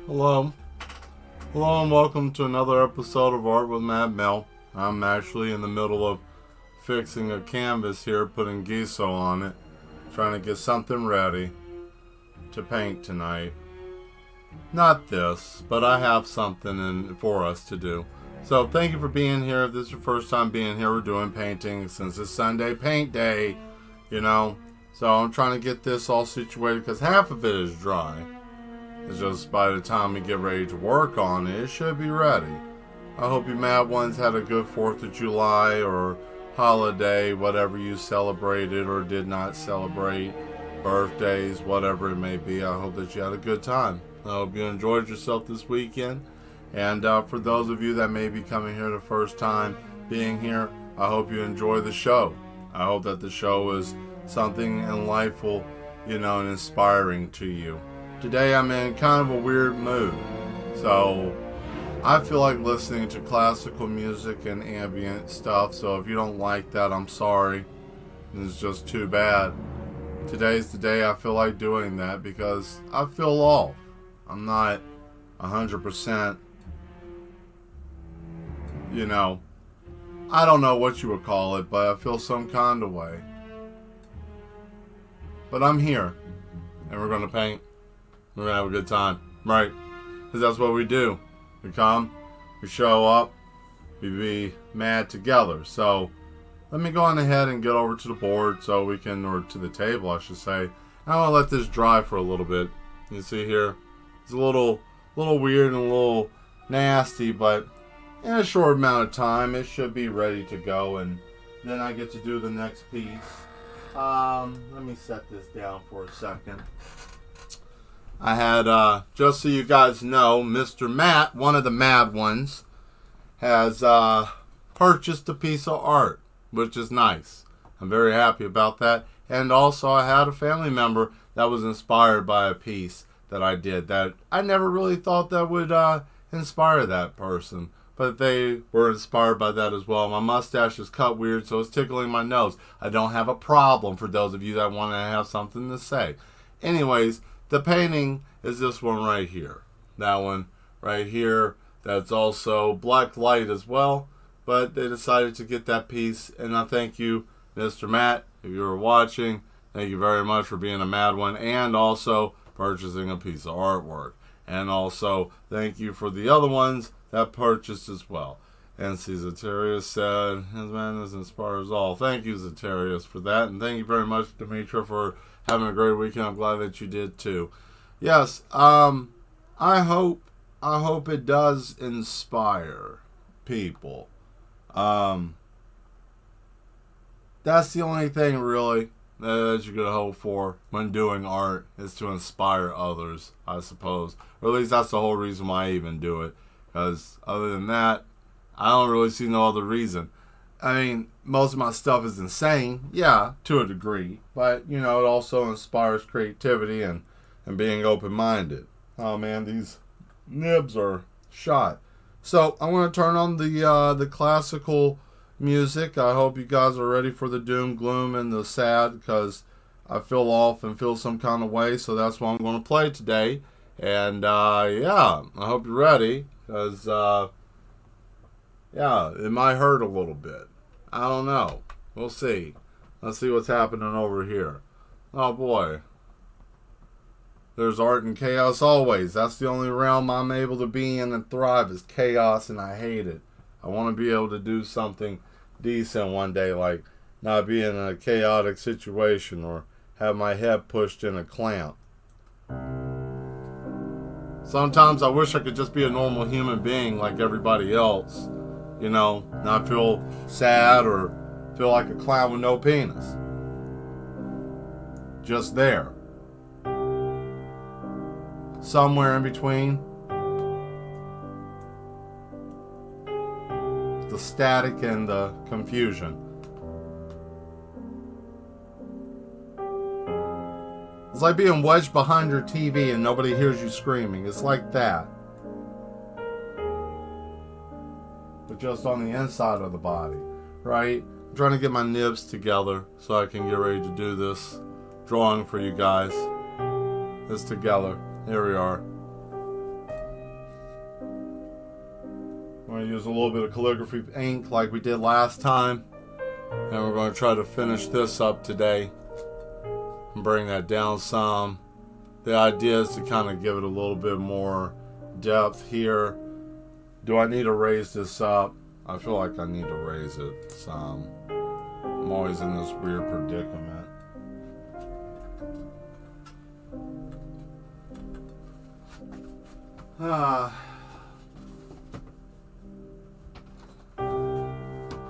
Hello. Hello and welcome to another episode of Art with Mad Mel. I'm actually in the middle of fixing a canvas here, putting gesso on it, trying to get something ready to paint tonight. Not this, but I have something for us to do. So thank you for being here. If this is your first time being here, we're doing painting since it's Sunday paint day, So I'm trying to get this all situated because half of it is dry. It's just by the time we get ready to work on it, it should be ready. I hope you mad ones had a good 4th of July or holiday, whatever you celebrated or did not celebrate, birthdays, whatever it may be. I hope that you had a good time. I hope you enjoyed yourself this weekend. And for those of you that may be coming here the first time being here, I hope you enjoy the show. I hope that the show is something enlightful, and inspiring to you. Today I'm in kind of a weird mood, so I feel like listening to classical music and ambient stuff, so if you don't like that, I'm sorry. It's just too bad. Today's the day I feel like doing that because I feel off. I'm not 100%, I don't know what you would call it, but I feel some kind of way. But I'm here, and we're going to paint. We're going to have a good time, right? Because that's what we do. We come, we show up, we be mad together. So let me go on ahead and get over to the board so we can, or to the table, I should say. I want to let this dry for a little bit. You see here, it's a little weird and a little nasty, but in a short amount of time, it should be ready to go. And then I get to do the next piece. Let me set this down for a second. I had, just so you guys know, Mr. Matt, one of the mad ones, has purchased a piece of art, which is nice. I'm very happy about that. And also I had a family member that was inspired by a piece that I did that I never really thought that would inspire that person. But they were inspired by that as well. My mustache is cut weird, so it's tickling my nose. I don't have a problem for those of you that want to have something to say. Anyways, the painting is this one right here. That one right here. That's also black light as well. But they decided to get that piece. And I thank you, Mr. Matt, if you were watching. Thank you very much for being a mad one. And also purchasing a piece of artwork. And also thank you for the other ones that purchased as well. And see, Zetarius said, his madness inspires all. Thank you, Zetarius, for that. And thank you very much, Demetra, for having a great weekend. I'm glad that you did too. Yes, I hope it does inspire people. That's the only thing really that you could hope for when doing art, is to inspire others, I suppose. Or at least that's the whole reason why I even do it. Because other than that, I don't really see no other reason. I mean, most of my stuff is insane, yeah, to a degree. But, it also inspires creativity and being open-minded. Oh man, these nibs are shot. So, I want to turn on the classical music. I hope you guys are ready for the doom, gloom, and the sad, because I feel off and feel some kind of way. So that's what I'm going to play today. And, yeah, I hope you're ready. Because, yeah, it might hurt a little bit. I don't know. We'll see. Let's see what's happening over here. Oh, boy. There's art and chaos always. That's the only realm I'm able to be in and thrive, is chaos, and I hate it. I want to be able to do something decent one day, like not be in a chaotic situation or have my head pushed in a clamp. Sometimes I wish I could just be a normal human being like everybody else. You know, not feel sad or feel like a clown with no penis. Just there. Somewhere in between. The static and the confusion. It's like being wedged behind your TV and nobody hears you screaming. It's like that. But just on the inside of the body, right? I'm trying to get my nibs together so I can get ready to do this drawing for you guys. It's together. Here we are. I'm going to use a little bit of calligraphy ink like we did last time. And we're going to try to finish this up today. And bring that down some. The idea is to kind of give it a little bit more depth here. Do I need to raise this up? I feel like I need to raise it some. I'm always in this weird predicament.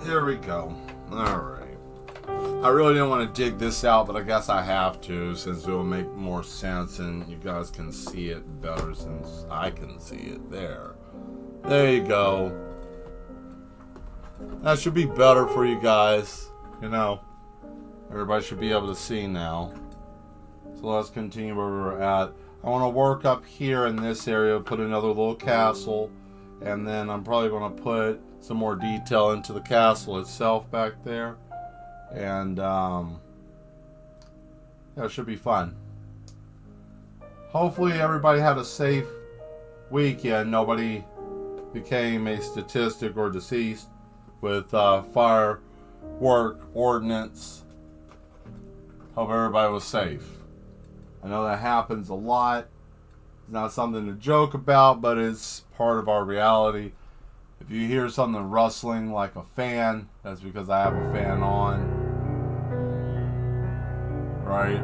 Here we go. Alright. I really didn't want to dig this out, but I guess I have to since it will make more sense and you guys can see it better since I can see it there. There you go. That should be better for you guys. You know, everybody should be able to see now. So let's continue where we're at. I want to work up here in this area, put another little castle, and then I'm probably going to put some more detail into the castle itself back there. And yeah, it should be fun. Hopefully everybody had a safe weekend. Nobody became a statistic or deceased with firework ordinance. Hope everybody was safe. I know that happens a lot. It's not something to joke about, but it's part of our reality. If you hear something rustling like a fan, that's because I have a fan on. Right?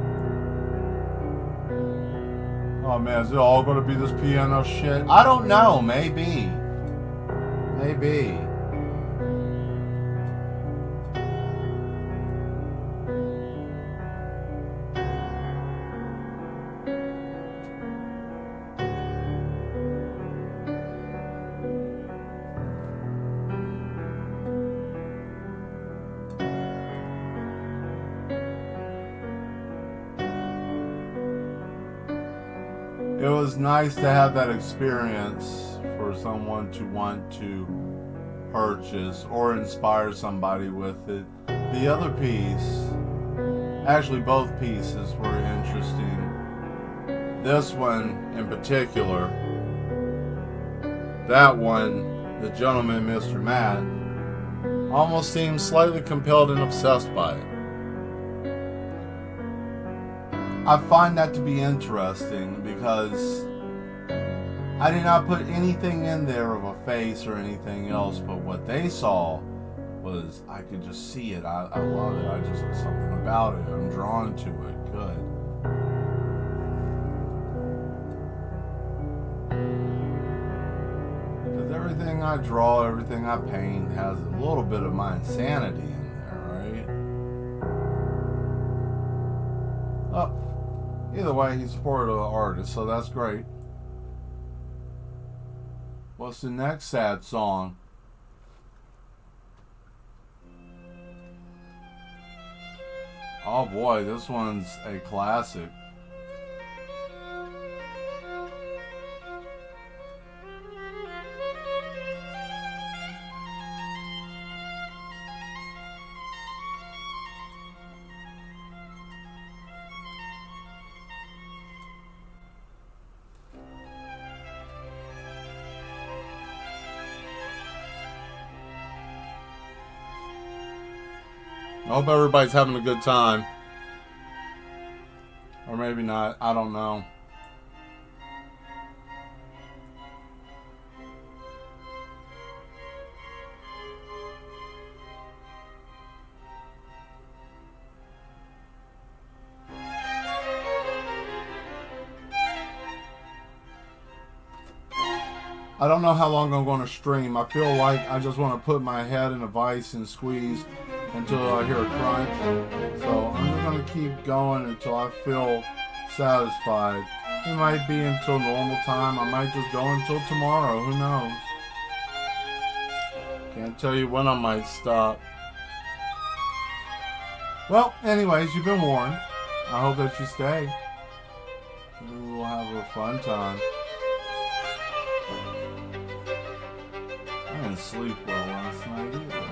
Oh man, is it all going to be this piano shit? I don't know. Maybe. Maybe. It was nice to have that experience for someone to want to purchase or inspire somebody with it. The other piece, actually both pieces were interesting. This one in particular, that one, the gentleman, Mr. Matt, almost seemed slightly compelled and obsessed by it. I find that to be interesting because I did not put anything in there of a face or anything else, but what they saw was, I could just see it. I love it. I just, something about it. I'm drawn to it. Good. Because everything I draw, everything I paint has a little bit of my insanity in there, right? Oh. Either way, he supported an artist, so that's great. What's the next sad song? Oh boy, this one's a classic. I hope everybody's having a good time. Or maybe not. I don't know. I don't know how long I'm going to stream. I feel like I just want to put my head in a vice and squeeze until I hear a crunch. So I'm just going to keep going until I feel satisfied. It might be until normal time. I might just go until tomorrow. Who knows? Can't tell you when I might stop. Well, anyways, you've been warned. I hope that you stay. We will have a fun time. I didn't sleep well last night either.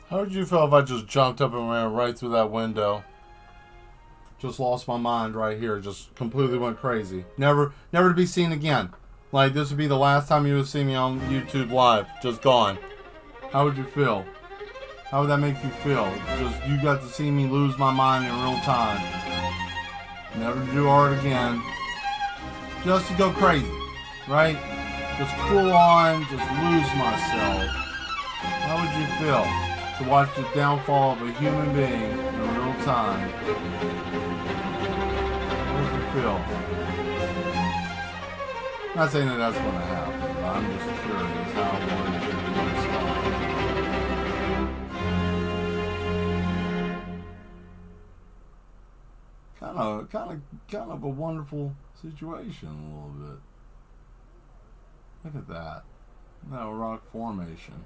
How would you feel if I just jumped up and ran right through that window? Just lost my mind right here. Just completely went crazy. Never to be seen again. Like, this would be the last time you would see me on YouTube Live. Just gone. How would you feel? How would that make you feel? Just, you got to see me lose my mind in real time. Never to do art again. Just to go crazy. Right? Just cool on. Just lose myself. How would you feel to watch the downfall of a human being in real time? How would you feel? Not saying that that's going to happen, but I'm just curious how one would respond. Kind of a wonderful situation a little bit. Look at that. That rock formation.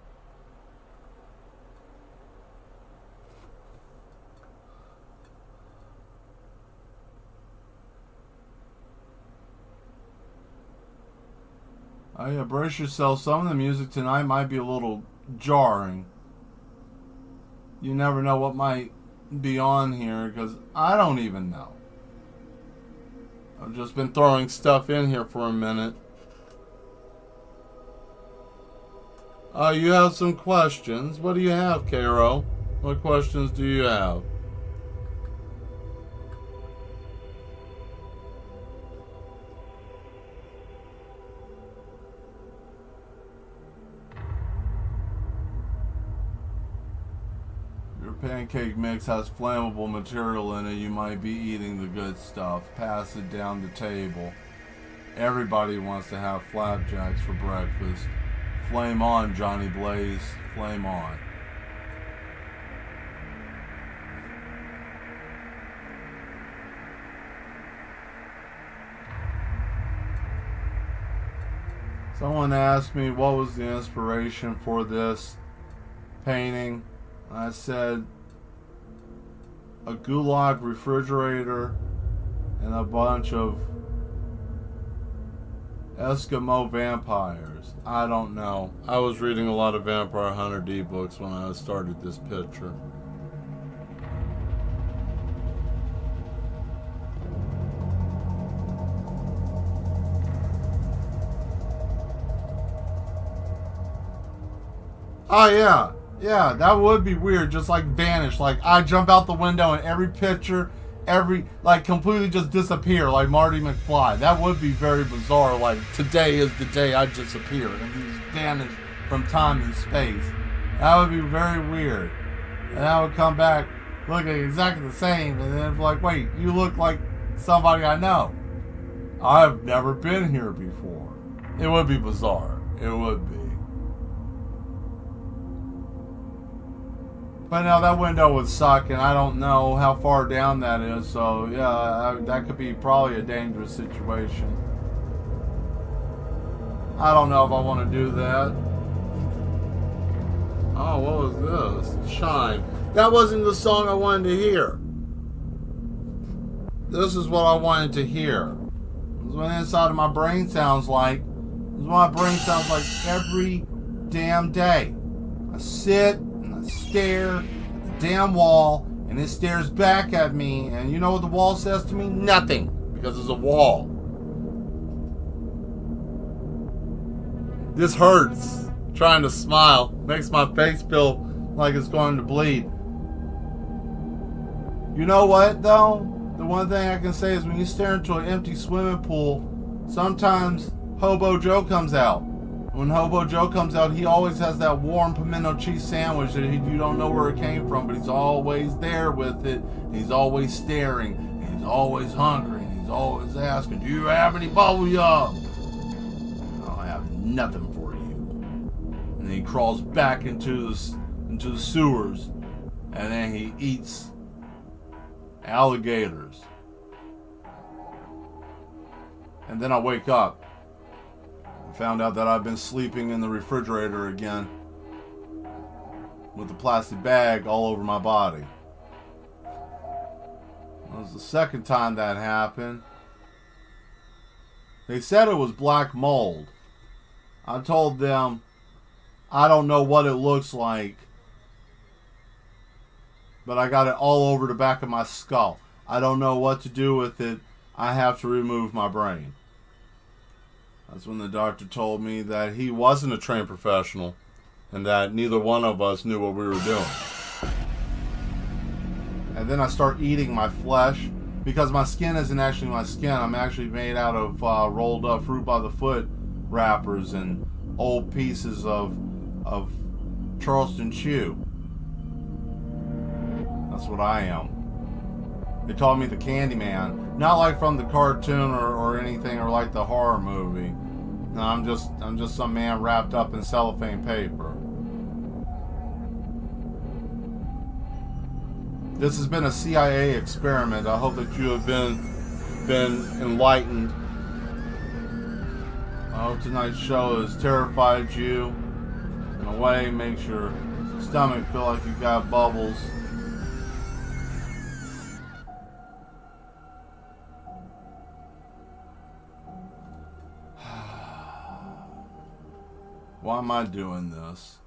Oh yeah, brace yourself. Some of the music tonight might be a little jarring. You never know what might be on here, because I don't even know. I've just been throwing stuff in here for a minute. You have some questions. What do you have, Cairo? What questions do you have? Pancake mix has flammable material in it. You might be eating the good stuff. Pass it down the table. Everybody wants to have flapjacks for breakfast. Flame on, Johnny Blaze. Flame on. Someone asked me what was the inspiration for this painting. I said a gulag refrigerator and a bunch of Eskimo vampires. I don't know. I was reading a lot of Vampire Hunter D books when I started this picture. Oh yeah. Yeah, that would be weird. Just like vanish. Like I jump out the window and every picture, like completely just disappear like Marty McFly. That would be very bizarre. Like today is the day I disappear and just vanish from time and space. That would be very weird. And I would come back looking exactly the same and then it's like, wait, you look like somebody I know. I've never been here before. It would be bizarre. It would be. But now that window would suck, and I don't know how far down that is. So yeah, that could be probably a dangerous situation. I don't know if I want to do that. Oh, what was this? Shine. That wasn't the song I wanted to hear. This is what I wanted to hear. This is what the inside of my brain sounds like. This is what my brain sounds like every damn day. I sit and I stare at the damn wall, and it stares back at me, and you know what the wall says to me? Nothing, because it's a wall. This hurts. Trying to smile makes my face feel like it's going to bleed. You know what, though? The one thing I can say is when you stare into an empty swimming pool, sometimes Hobo Joe comes out. When Hobo Joe comes out, he always has that warm pimento cheese sandwich that you don't know where it came from, but he's always there with it. And he's always staring, and he's always hungry, and he's always asking, do you have any bubble yum? I have nothing for you. And then he crawls back into the sewers, and then he eats alligators. And then I wake up. Found out that I've been sleeping in the refrigerator again with a plastic bag all over my body. That was the second time that happened. They said it was black mold. I told them I don't know what it looks like, but I got it all over the back of my skull. I don't know what to do with it. I have to remove my brain. That's when the doctor told me that he wasn't a trained professional and that neither one of us knew what we were doing. And then I start eating my flesh because my skin isn't actually my skin. I'm actually made out of rolled up fruit by the foot wrappers and old pieces of Charleston Chew. That's what I am. They called me the Candyman. Not like from the cartoon or anything, or like the horror movie. No, I'm just some man wrapped up in cellophane paper. This has been a CIA experiment. I hope that you have been enlightened. I hope tonight's show has terrified you in a way, makes your stomach feel like you got bubbles. Why am I doing this?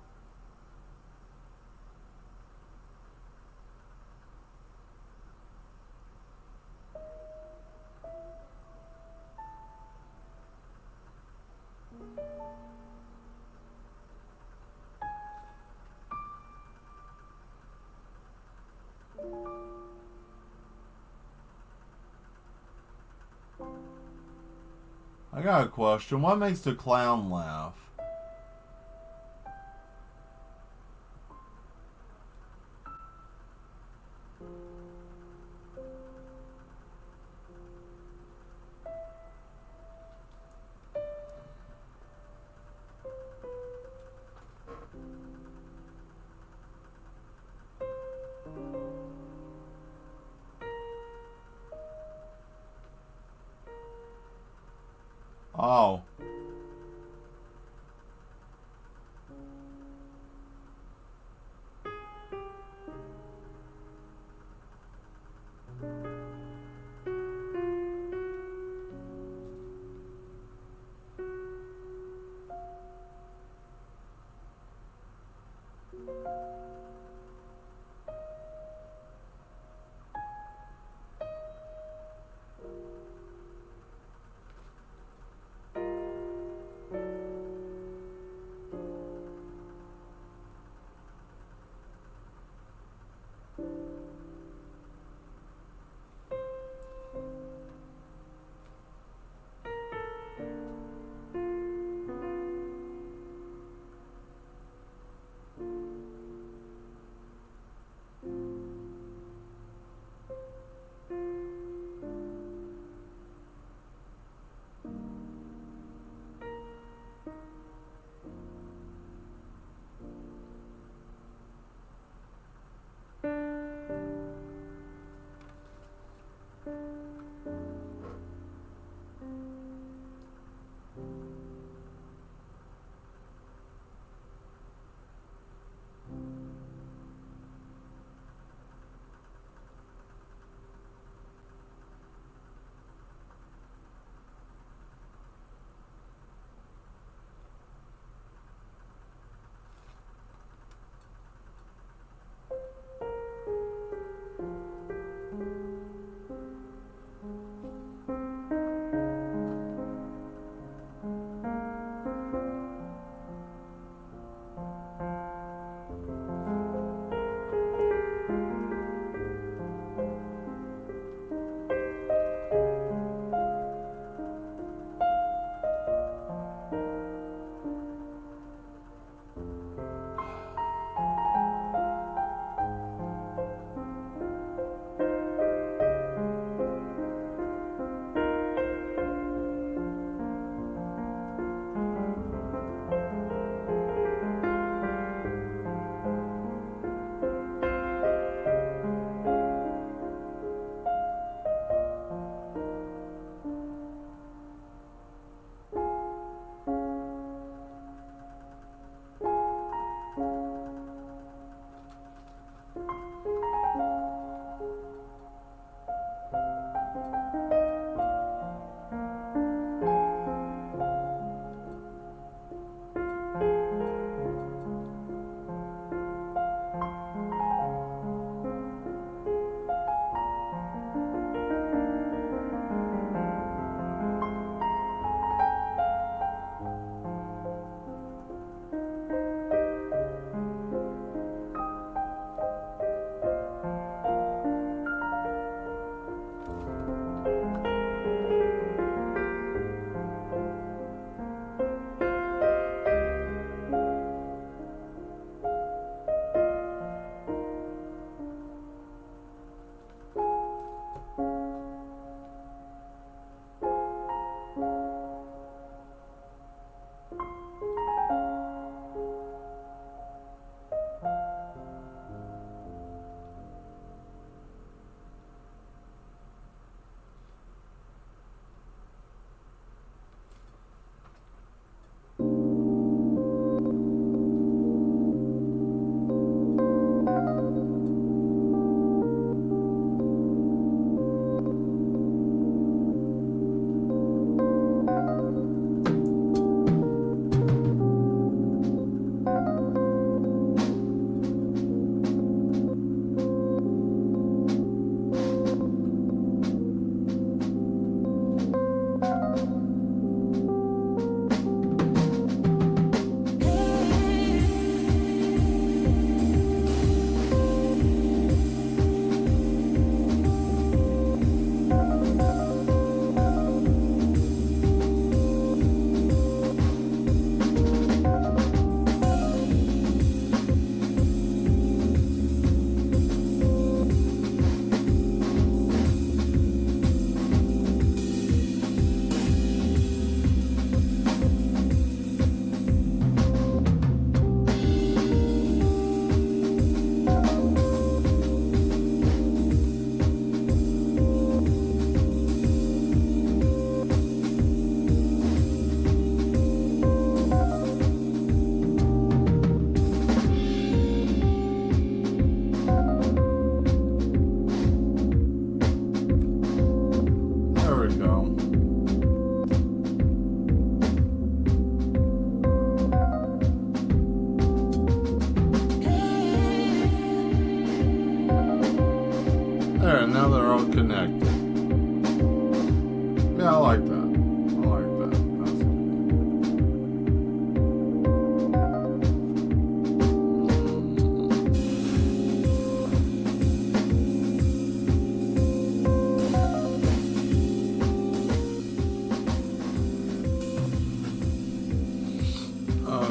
I got a question. What makes the clown laugh? Oh.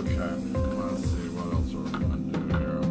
Okay, let's see what else we're going to do here.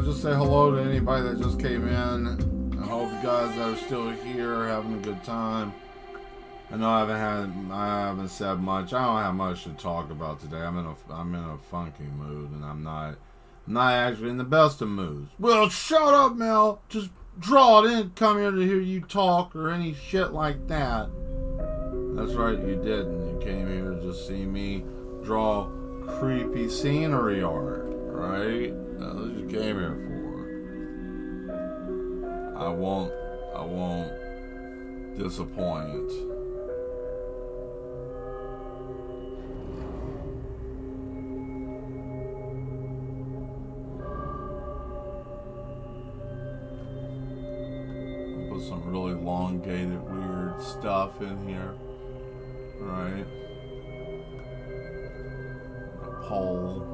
Just say hello to anybody that just came in. I hope you guys that are still here are having a good time. I know I haven't said much. I don't have much to talk about today. I'm in a funky mood, and I'm not actually in the best of moods. Well, shut up, Mel. Just draw it in. Come here to hear you talk or any shit like that. That's right, you didn't. You came here to just see me draw creepy scenery art, right? That's what you came here for. I won't disappoint. I'll put some really elongated, weird stuff in here, right? A pole.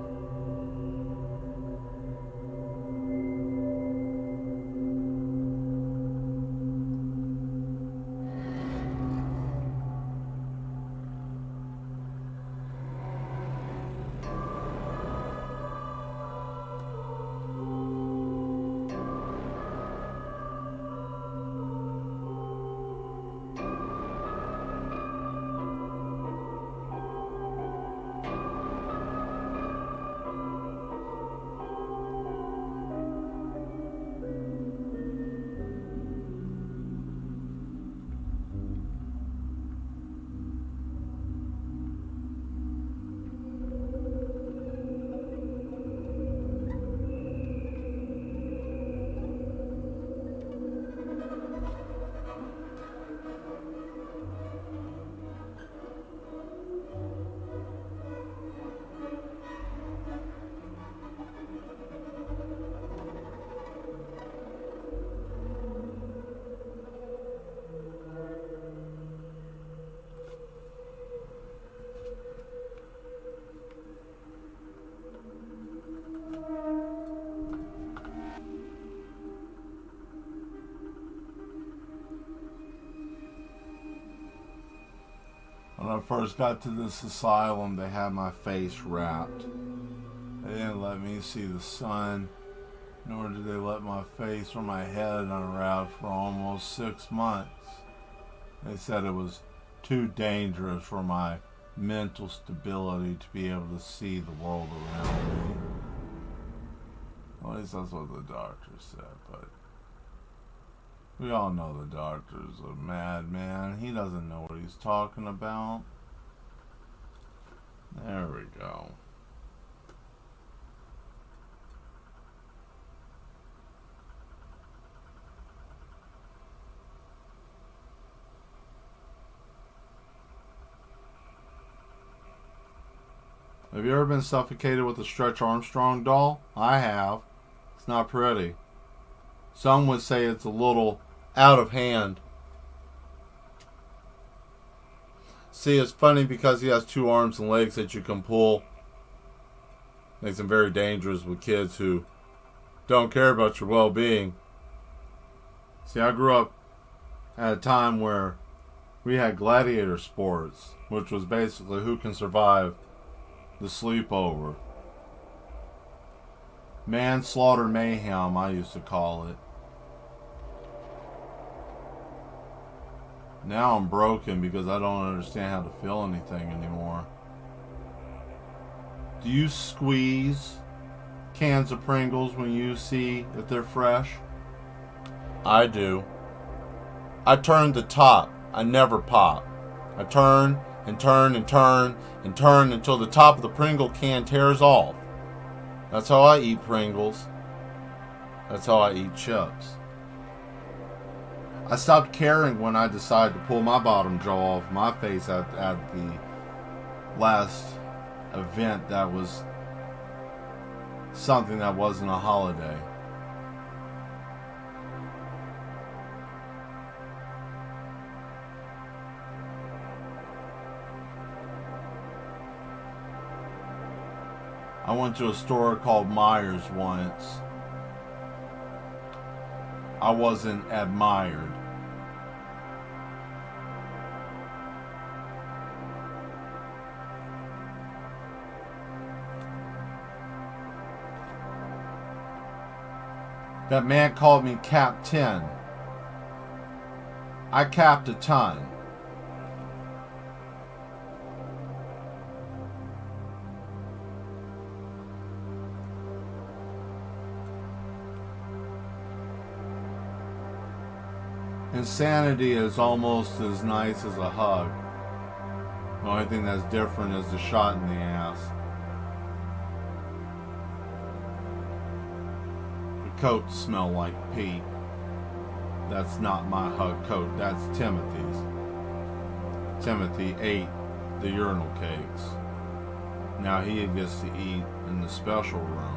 When I first got to this asylum, they had my face wrapped. They didn't let me see the sun, nor did they let my face or my head unwrap for almost 6 months. They said it was too dangerous for my mental stability to be able to see the world around me. At least that's what the doctor said, but we all know the doctor's a madman. He doesn't know what he's talking about. There we go. Have you ever been suffocated with a Stretch Armstrong doll? I have. It's not pretty. Some would say it's a little out of hand. See, it's funny because he has 2 arms and legs that you can pull. Makes him very dangerous with kids who don't care about your well-being. See, I grew up at a time where we had gladiator sports, which was basically who can survive the sleepover. Manslaughter mayhem, I used to call it. Now I'm broken because I don't understand how to feel anything anymore. Do you squeeze cans of Pringles when you see if they're fresh? I do. I turn the top. I never pop. I turn and turn and turn and turn until the top of the Pringle can tears off. That's how I eat Pringles. That's how I eat chips. I stopped caring when I decided to pull my bottom jaw off my face at the last event that was something that wasn't a holiday. I went to a store called Myers once. I wasn't admired. That man called me Cap 10. I capped a ton. Insanity is almost as nice as a hug. The only thing that's different is the shot in the ass. The coats smell like pee. That's not my hug coat, that's Timothy's. Timothy ate the urinal cakes. Now he gets to eat in the special room.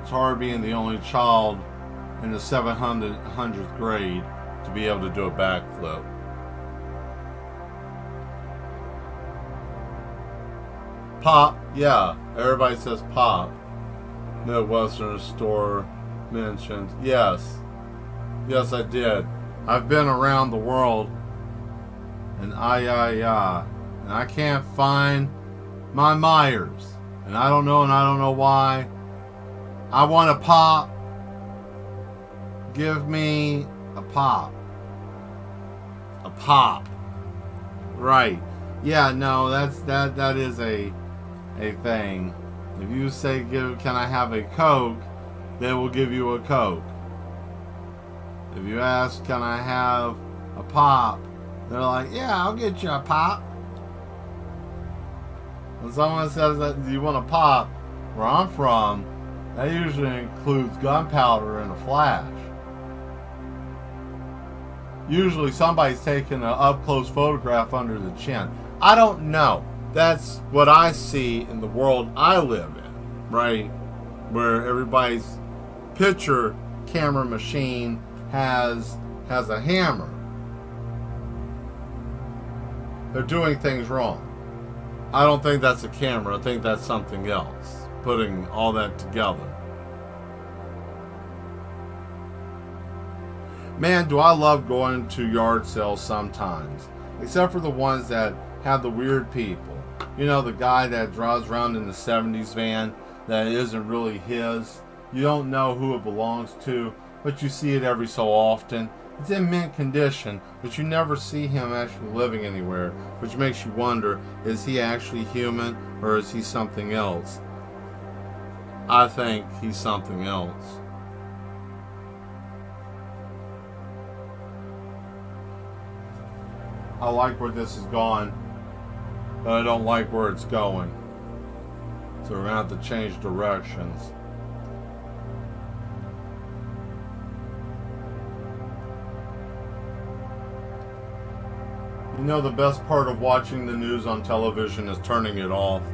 It's hard being the only child in the 700th grade to be able to do a backflip. Pop, yeah, everybody says pop. Midwestern store mentioned. Yes, I did. I've been around the world, and and I can't find my Myers, and I don't know why. I want a pop. Give me a pop. A pop. Right. Yeah, no, that is a thing. If you say can I have a Coke, they will give you a Coke. If you ask can I have a pop, they're like, yeah, I'll get you a pop. When someone says that you want a pop, where I'm from, that usually includes gunpowder and a flash. Usually somebody's taking an up-close photograph under the chin. I don't know. That's what I see in the world I live in, right? Where everybody's picture camera machine has a hammer. They're doing things wrong. I don't think that's a camera. I think that's something else. Putting all that together. Man, do I love going to yard sales sometimes. Except for the ones that have the weird people. You know, the guy that drives around in the 70s van that isn't really his. You don't know who it belongs to, but you see it every so often. It's in mint condition, but you never see him actually living anywhere, which makes you wonder, is he actually human or is he something else? I think he's something else. I like where this is gone, but I don't like where it's going. So we're going to have to change directions. You know, the best part of watching the news on television is turning it off.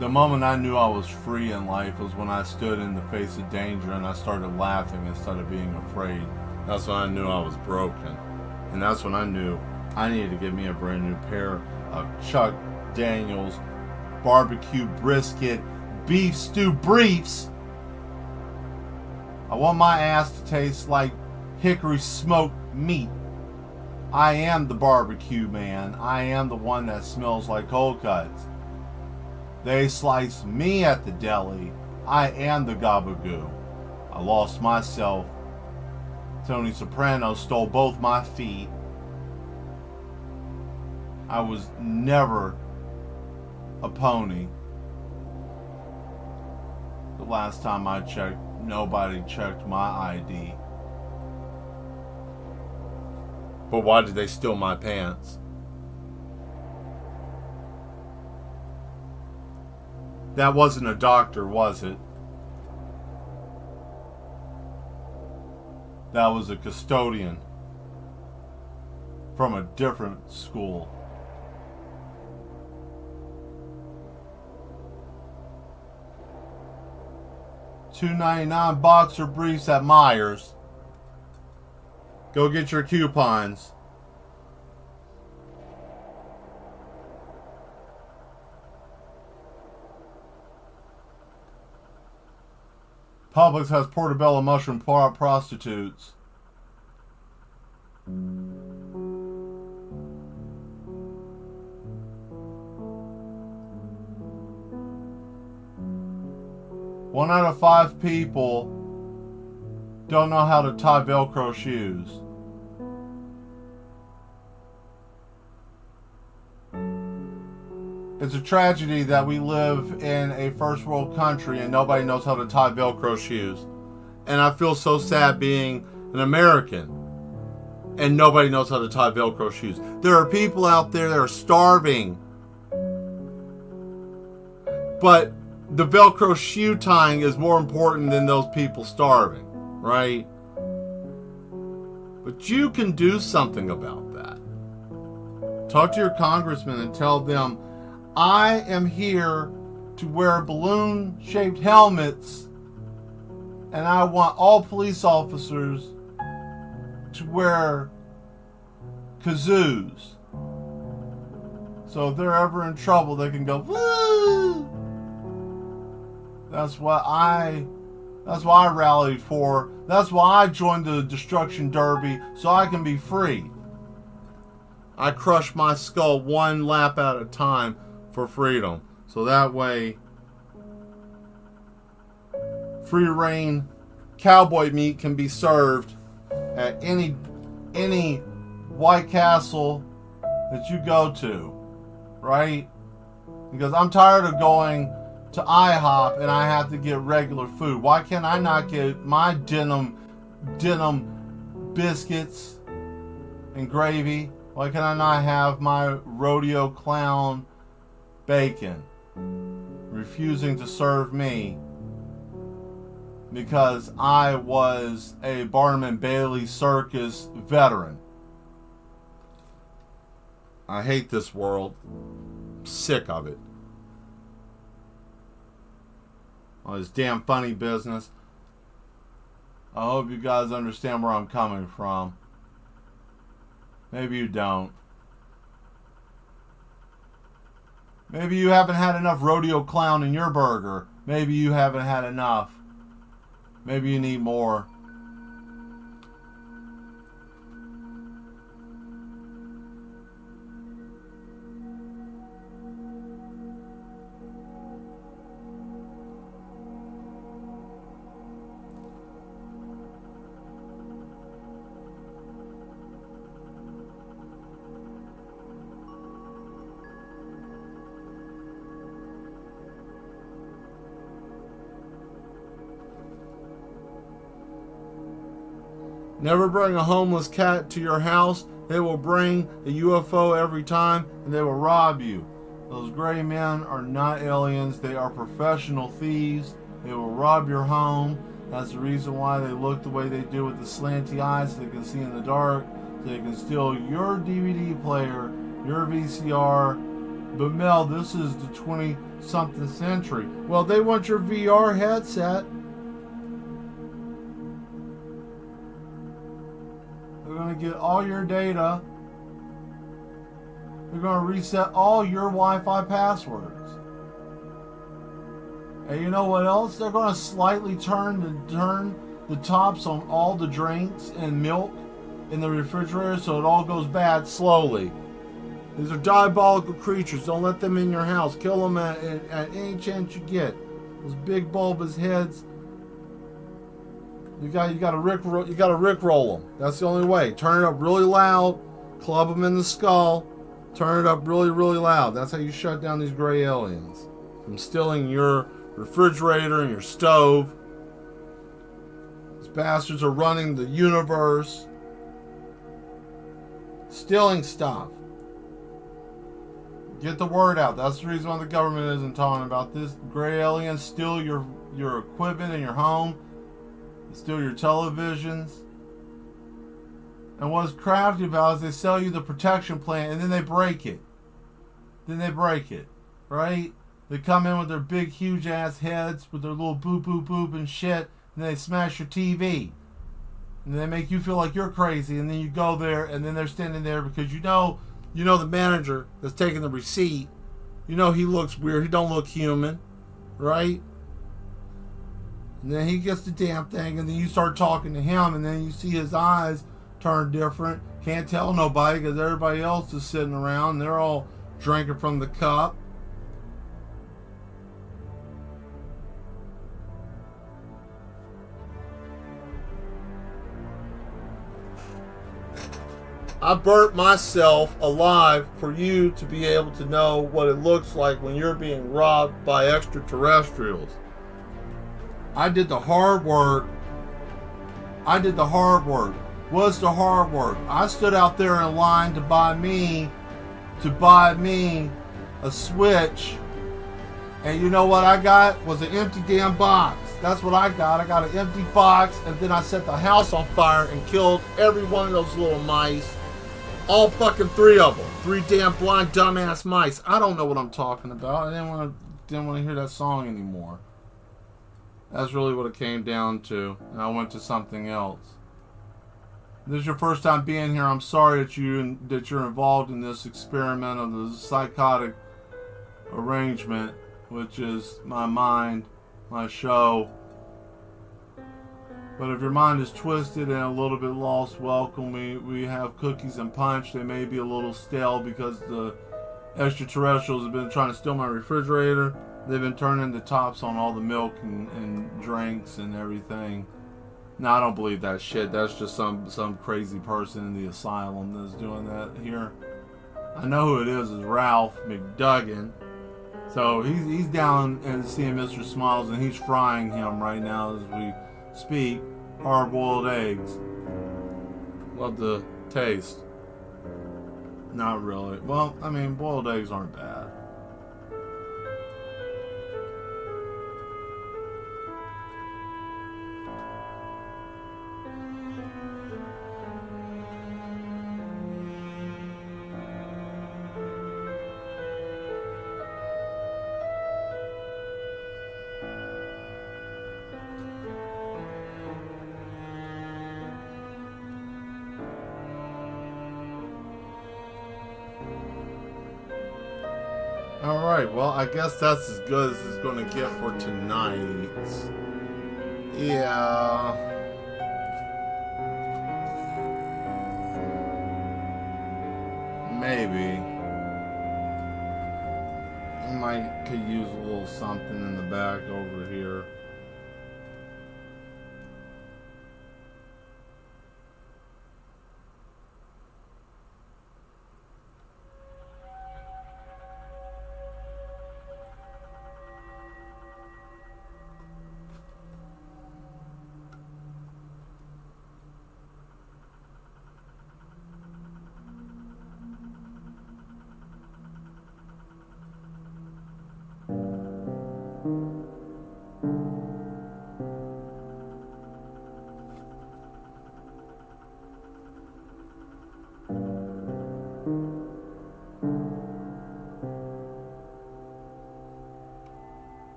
The moment I knew I was free in life was when I stood in the face of danger and I started laughing instead of being afraid. That's when I knew I was broken. And that's when I knew I needed to get me a brand new pair of Chuck Daniels barbecue brisket beef stew briefs. I want my ass to taste like hickory smoked meat. I am the barbecue man. I am the one that smells like cold cuts. They slice me at the deli. I am the gabagoo. I lost myself. Tony Soprano stole both my feet. I was never a pony. The last time I checked, nobody checked my ID. But why did they steal my pants? That wasn't a doctor, was it? That was a custodian from a different school. $2.99 boxer briefs at Myers. Go get your coupons. Publix has portobello mushroom prostitutes. One out of 5 people don't know how to tie Velcro shoes. It's a tragedy that we live in a first world country and nobody knows how to tie Velcro shoes. And I feel so sad being an American and nobody knows how to tie Velcro shoes. There are people out there that are starving. But the Velcro shoe tying is more important than those people starving, right? But you can do something about that. Talk to your congressman and tell them, I am here to wear balloon-shaped helmets, and I want all police officers to wear kazoos. So if they're ever in trouble, they can go, woo! That's what I rallied for. That's why I joined the Destruction Derby, so I can be free. I crush my skull one lap at a time for freedom. So that way, free reign cowboy meat can be served at any White Castle that you go to, right? Because I'm tired of going to IHOP and I have to get regular food. Why can't I not get my denim biscuits and gravy? Why can I not have my rodeo clown bacon? Refusing to serve me because I was a Barnum and Bailey circus veteran. I hate this world. I'm sick of it. All this damn funny business. I hope you guys understand where I'm coming from. Maybe you don't. Maybe you haven't had enough rodeo clown in your burger. Maybe you haven't had enough. Maybe you need more. Never bring a homeless cat to your house. They will bring a UFO every time and they will rob you. Those gray men are not aliens. They are professional thieves. They will rob your home. That's the reason why they look the way they do with the slanty eyes so they can see in the dark. So they can steal your DVD player, your VCR. But Mel, this is the 20-something century. Well, they want your VR headset. They're going to get all your data. They're going to reset all your Wi-Fi passwords. And you know what else? They're going to slightly turn the tops on all the drinks and milk in the refrigerator so it all goes bad slowly. These are diabolical creatures. Don't let them in your house. Kill them at any chance you get. Those big bulbous heads. You got to rickroll them. That's the only way. Turn it up really loud. Club them in the skull. Turn it up really, really loud. That's how you shut down these gray aliens from stealing your refrigerator and your stove. These bastards are running the universe, stealing stuff. Get the word out. That's the reason why the government isn't talking about this. Gray aliens steal your equipment in your home. Steal your televisions. And what's crafty about it is they sell you the protection plan and then they break it. Right? They come in with their big huge ass heads with their little boop boop boop and shit, and they smash your TV. And they make you feel like you're crazy, and then you go there and then they're standing there because you know the manager that's taking the receipt. You know he looks weird, he don't look human, right? And then he gets the damn thing, and then you start talking to him, and then you see his eyes turn different. Can't tell nobody because everybody else is sitting around. They're all drinking from the cup. I burnt myself alive for you to be able to know what it looks like when you're being robbed by extraterrestrials. I did the hard work. What's the hard work? I stood out there in line to buy me a Switch. And you know what I got? Was an empty damn box. That's what I got. I got an empty box, and then I set the house on fire and killed every one of those little mice. All fucking 3 of them. 3 damn blind dumbass mice. I don't know what I'm talking about. I didn't want to hear that song anymore. That's really what it came down to. And I went to something else. This is your first time being here. I'm sorry that you're involved in this experiment of the psychotic arrangement, which is my mind, my show. But if your mind is twisted and a little bit lost, welcome. We have cookies and punch. They may be a little stale because the extraterrestrials have been trying to steal my refrigerator. They've been turning the tops on all the milk and drinks and everything. No, I don't believe that shit. That's just some crazy person in the asylum that's doing that here. I know who it is. It's Ralph McDuggan. So he's down and seeing Mr. Smiles, and he's frying him right now as we speak. Hard-boiled eggs. Love the taste. Not really. Well, I mean, boiled eggs aren't bad. Alright, well, I guess that's as good as it's going to get for tonight. Yeah. Maybe. Might could use a little something in the back over here.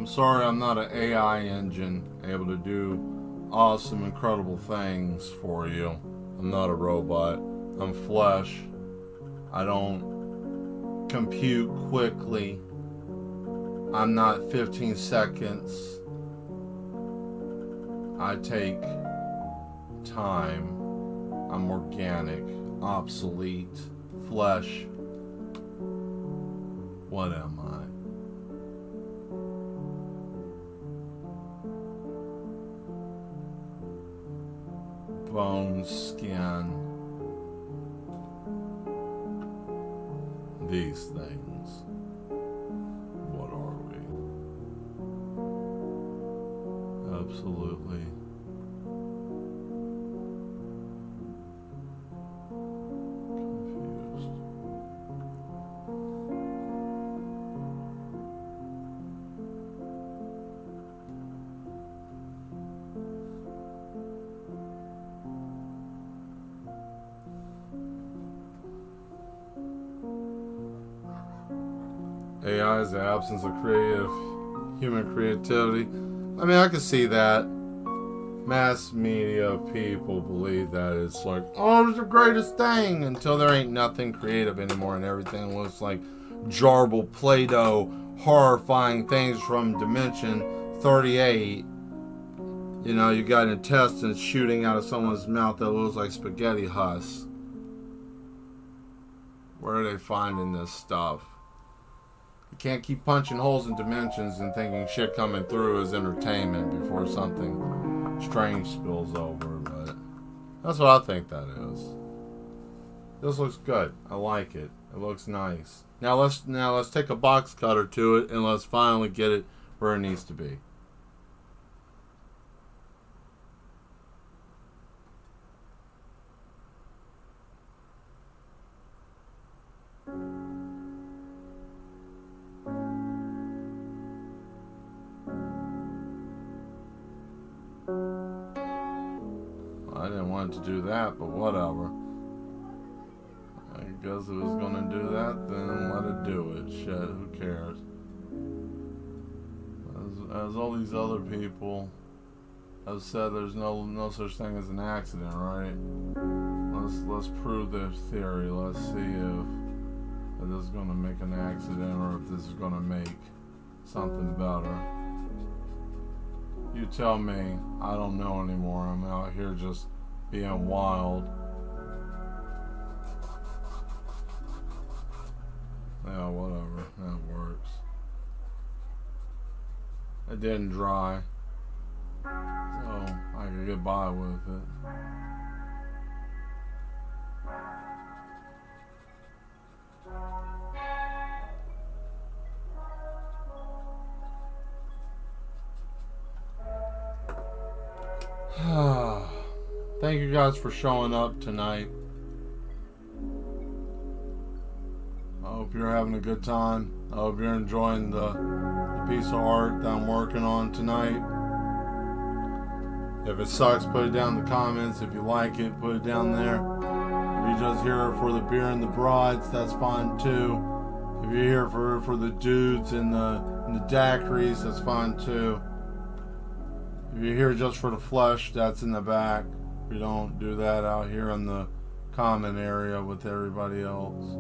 I'm sorry I'm not an AI engine able to do awesome, incredible things for you. I'm not a robot. I'm flesh. I don't compute quickly. I'm not 15 seconds. I take time. I'm organic, obsolete, flesh. What am I? bone, skin, these things. What are we? Absolutely. AI is the absence of human creativity. I mean, I can see that. Mass media people believe that it's like, oh, it's the greatest thing, until there ain't nothing creative anymore and everything looks like jarble Play-Doh, horrifying things from Dimension 38. You know, you got intestines shooting out of someone's mouth that looks like spaghetti husks. Where are they finding this stuff? You can't keep punching holes in dimensions and thinking shit coming through is entertainment before something strange spills over, but that's what I think that is. This looks good. I like it. It looks nice. Now let's take a box cutter to it and let's finally get it where it needs to be. I didn't want to do that, but whatever. I guess if it's gonna do that, then let it do it. Shit, who cares? As all these other people have said, there's no such thing as an accident, right? Let's prove their theory. Let's see if this is gonna make an accident or if this is gonna make something better. You tell me. I don't know anymore. I'm out here just being wild. Yeah, whatever. That works. It didn't dry, so I could get by with it. Thank you guys for showing up tonight. I hope you're having a good time. I hope you're enjoying the piece of art that I'm working on tonight. If it sucks, put it down in the comments. If you like it, put it down there. If you're just here for the beer and the broads, that's fine too. If you're here for the dudes and the daiquiris, that's fine too. If you're here just for the flesh, that's in the back. We don't do that out here in the common area with everybody else.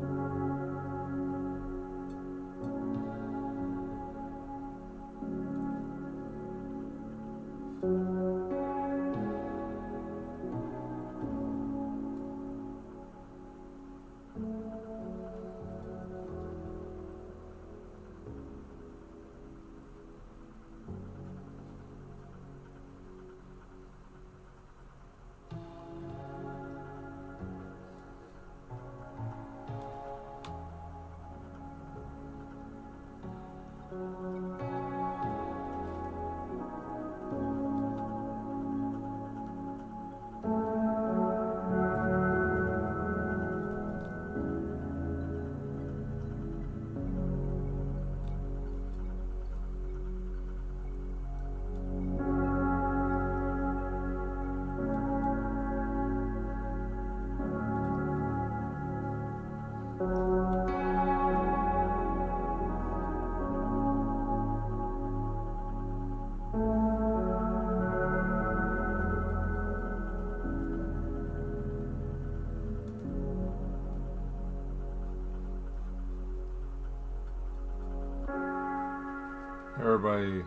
Everybody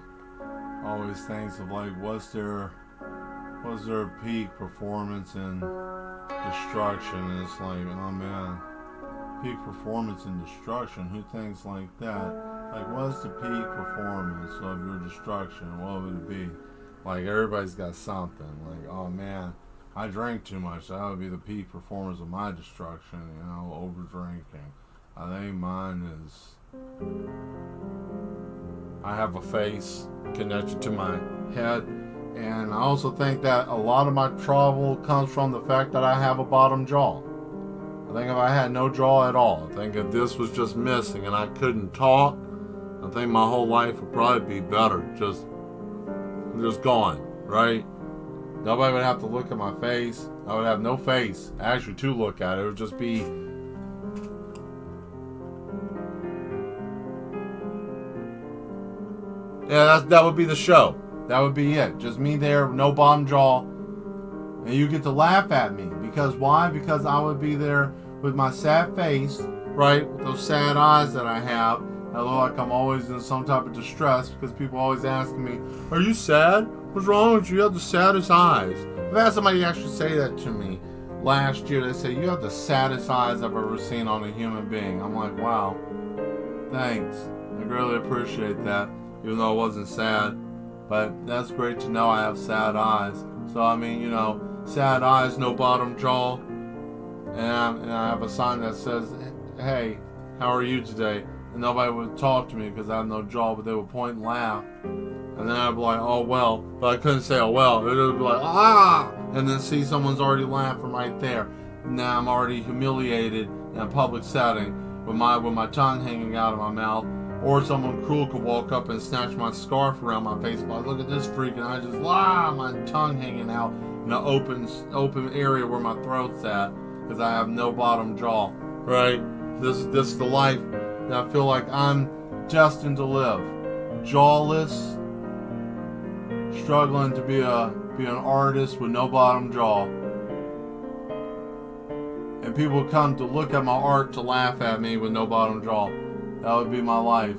always thinks of like, what's their peak performance in destruction? And it's like, oh man, peak performance in destruction, who thinks like that? Like, what's the peak performance of your destruction? What would it be? Like, everybody's got something. Like, oh man, I drink too much. That would be the peak performance of my destruction, you know, over drinking. I think mine is, I have a face connected to my head, and I also think that a lot of my trouble comes from the fact that I have a bottom jaw. I think if I had no jaw at all, I think if this was just missing and I couldn't talk, I think my whole life would probably be better. Just gone, right? Nobody would have to look at my face. I would have no face, actually, to look at. It would just be... Yeah, that would be the show. That would be it. Just me there, no bottom jaw. And you get to laugh at me. Because why? Because I would be there with my sad face, right? With those sad eyes that I have. I look like I'm always in some type of distress because people always ask me, "Are you sad? What's wrong with you? You have the saddest eyes." I've had somebody actually say that to me last year. They say, "You have the saddest eyes I've ever seen on a human being." I'm like, wow, thanks. I really appreciate that, even though I wasn't sad. But that's great to know I have sad eyes. So, I mean, you know, sad eyes, no bottom jaw. And I have a sign that says, "Hey, how are you today?" And nobody would talk to me because I have no jaw, but they would point and laugh. And then I'd be like, "Oh, well." But I couldn't say, "Oh, well." It would be like, "Ah!" And then see someone's already laughing right there. Now I'm already humiliated in a public setting with my tongue hanging out of my mouth. Or someone cruel could walk up and snatch my scarf around my face. Like, "Look at this freak." And I just, my tongue hanging out in an open area where my throat's at. Because I have no bottom jaw. Right? This is the life that I feel like I'm destined to live. Jawless, struggling to be an artist with no bottom jaw. And people come to look at my art to laugh at me with no bottom jaw. That would be my life.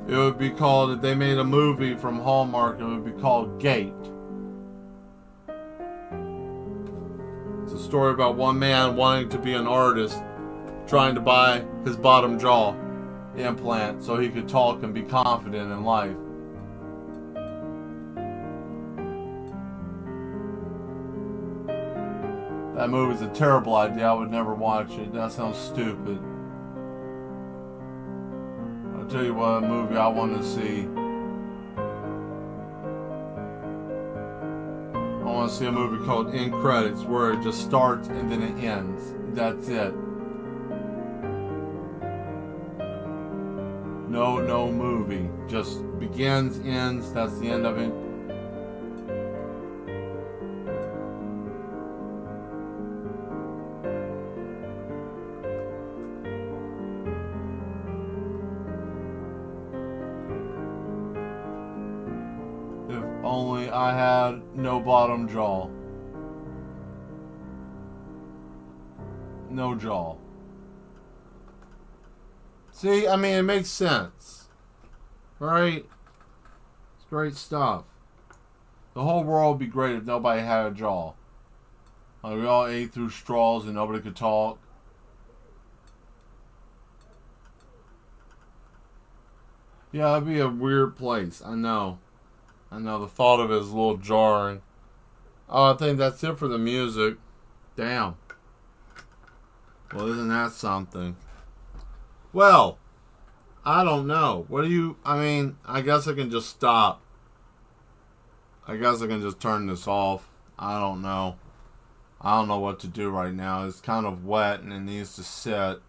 It would be called, if they made a movie from Hallmark, it would be called Gate. It's a story about one man wanting to be an artist, trying to buy his bottom jaw implant so he could talk and be confident in life. That movie's a terrible idea. I would never watch it. That sounds stupid. I'll tell you what movie I want to see. I want to see a movie called End Credits, where it just starts and then it ends. That's it. No movie. Just begins, ends, that's the end of it. If only I had no bottom jaw. No jaw. See, I mean, it makes sense. Right? It's great stuff. The whole world would be great if nobody had a jaw. Like, we all ate through straws and nobody could talk. Yeah, it'd be a weird place. I know. The thought of it is a little jarring. Oh, I think that's it for the music. Damn. Well, isn't that something? Well, I don't know. I guess I can just stop. I guess I can just turn this off. I don't know. I don't know what to do right now. It's kind of wet and it needs to sit.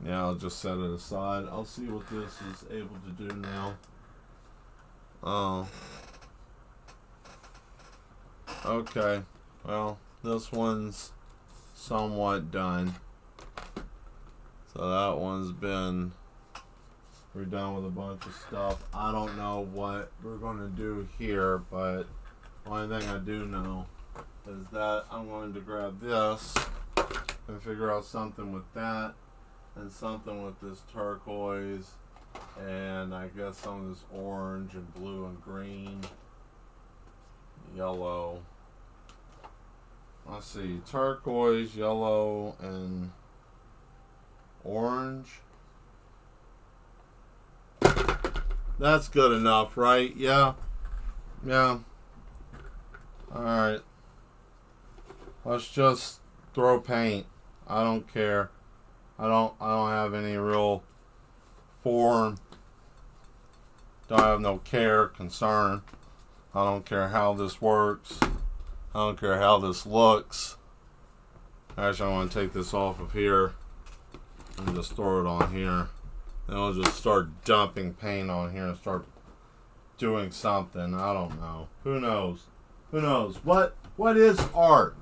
Yeah, I'll just set it aside. I'll see what this is able to do now. Oh. Okay. Well, this one's somewhat done. So that one's been... We're done with a bunch of stuff. I don't know what we're going to do here, but the only thing I do know is that I'm going to grab this and figure out something with that and something with this turquoise and I guess some of this orange and blue and green, yellow. Let's see, turquoise, yellow, and orange. That's good enough, right? Yeah. Yeah. Alright. Let's just throw paint. I don't care. I don't have any real form. Don't have no care, concern. I don't care how this works. I don't care how this looks. Actually, I want to take this off of here and just throw it on here. Then I'll just start dumping paint on here and start doing something. I don't know. Who knows? Who knows? What is art?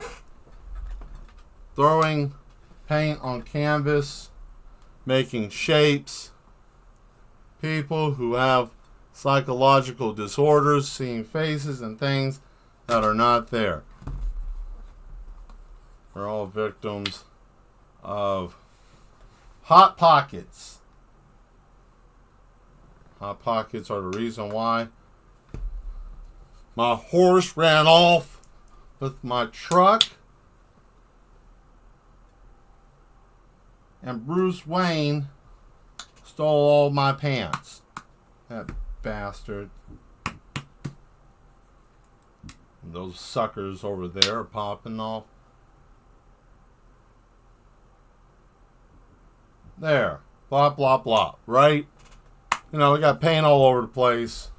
Throwing paint on canvas, making shapes. People who have psychological disorders, seeing faces and things that are not there. We're all victims of Hot Pockets. Hot Pockets are the reason why my horse ran off with my truck and Bruce Wayne stole all my pants. That bastard. And those suckers over there are popping off. There. Blah, blah, blah. Right? You know, we got paint all over the place.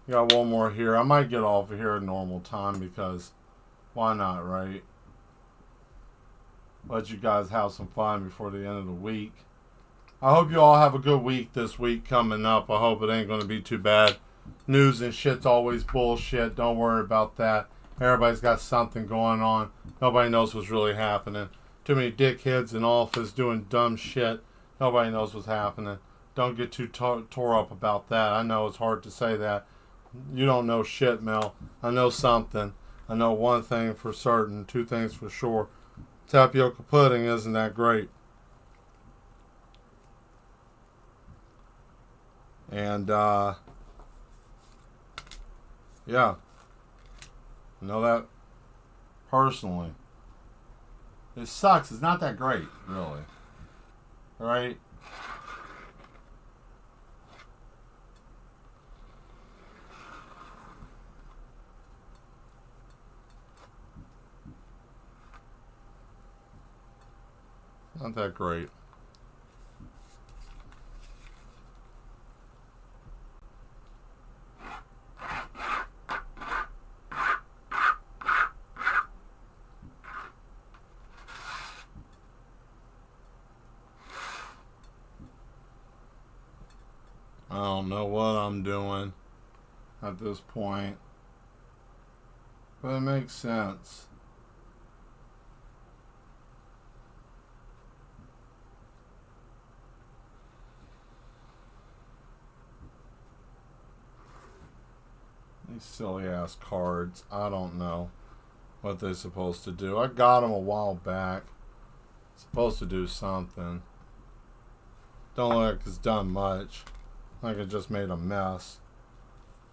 We got one more here. I might get off of here at normal time because why not, right? Let you guys have some fun before the end of the week. I hope you all have a good week this week coming up. I hope it ain't going to be too bad. News and shit's always bullshit. Don't worry about that. Everybody's got something going on. Nobody knows what's really happening. Too many dickheads in office doing dumb shit. Nobody knows what's happening. Don't get too tore up about that. I know it's hard to say that. You don't know shit, Mel. I know something. I know one thing for certain, two things for sure. Tapioca pudding isn't that great. And, yeah. I know that personally. It sucks. It's not that great, really. Alright? Not that great. I don't know what I'm doing at this point, but it makes sense. These silly ass cards, I don't know what they're supposed to do. I got them a while back. Supposed to do something. Don't look like it's done much. Like it just made a mess.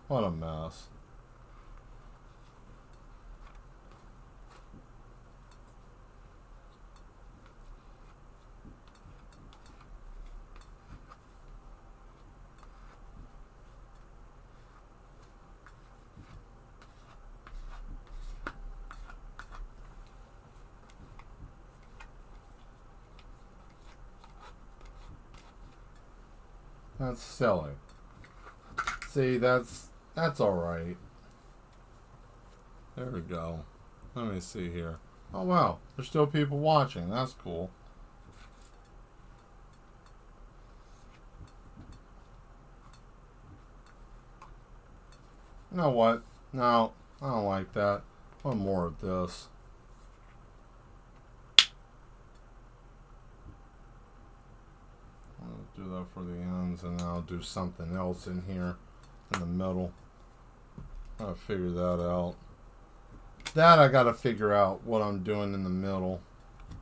What a mess. That's silly. See, that's alright. There we go. Let me see here. Oh wow, there's still people watching. That's cool. You know what? No, I don't like that. One more of this. I'll do that for the ends, and then I'll do something else in here in the middle. Gotta figure that out. I gotta figure out what I'm doing in the middle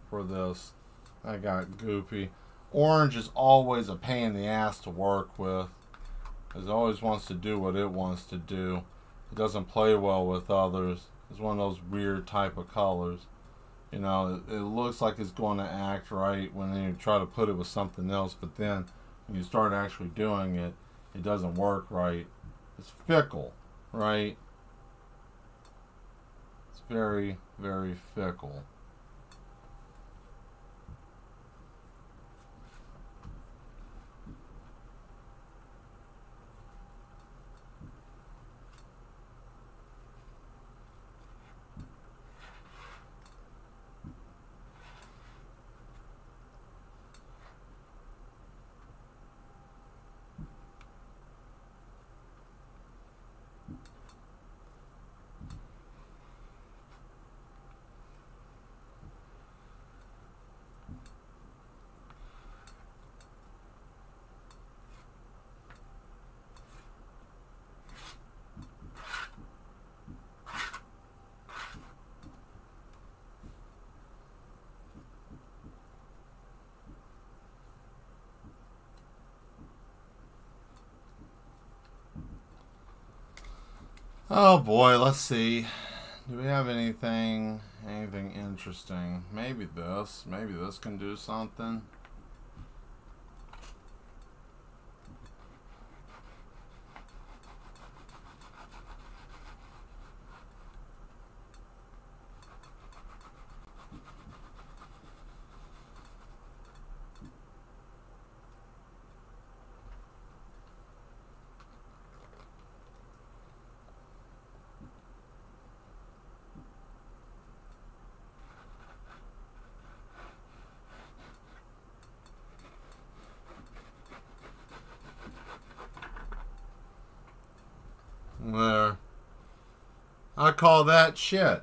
for this. I got goopy. Orange is always a pain in the ass to work with. It always wants to do what it wants to do. It doesn't play well with others. It's one of those weird type of colors. You know, it looks like it's going to act right when you try to put it with something else, but then when you start actually doing it, it doesn't work right. It's fickle, right? It's very, very fickle. Oh boy, let's see. Do we have anything interesting? Maybe this can do something. There. I call that shit.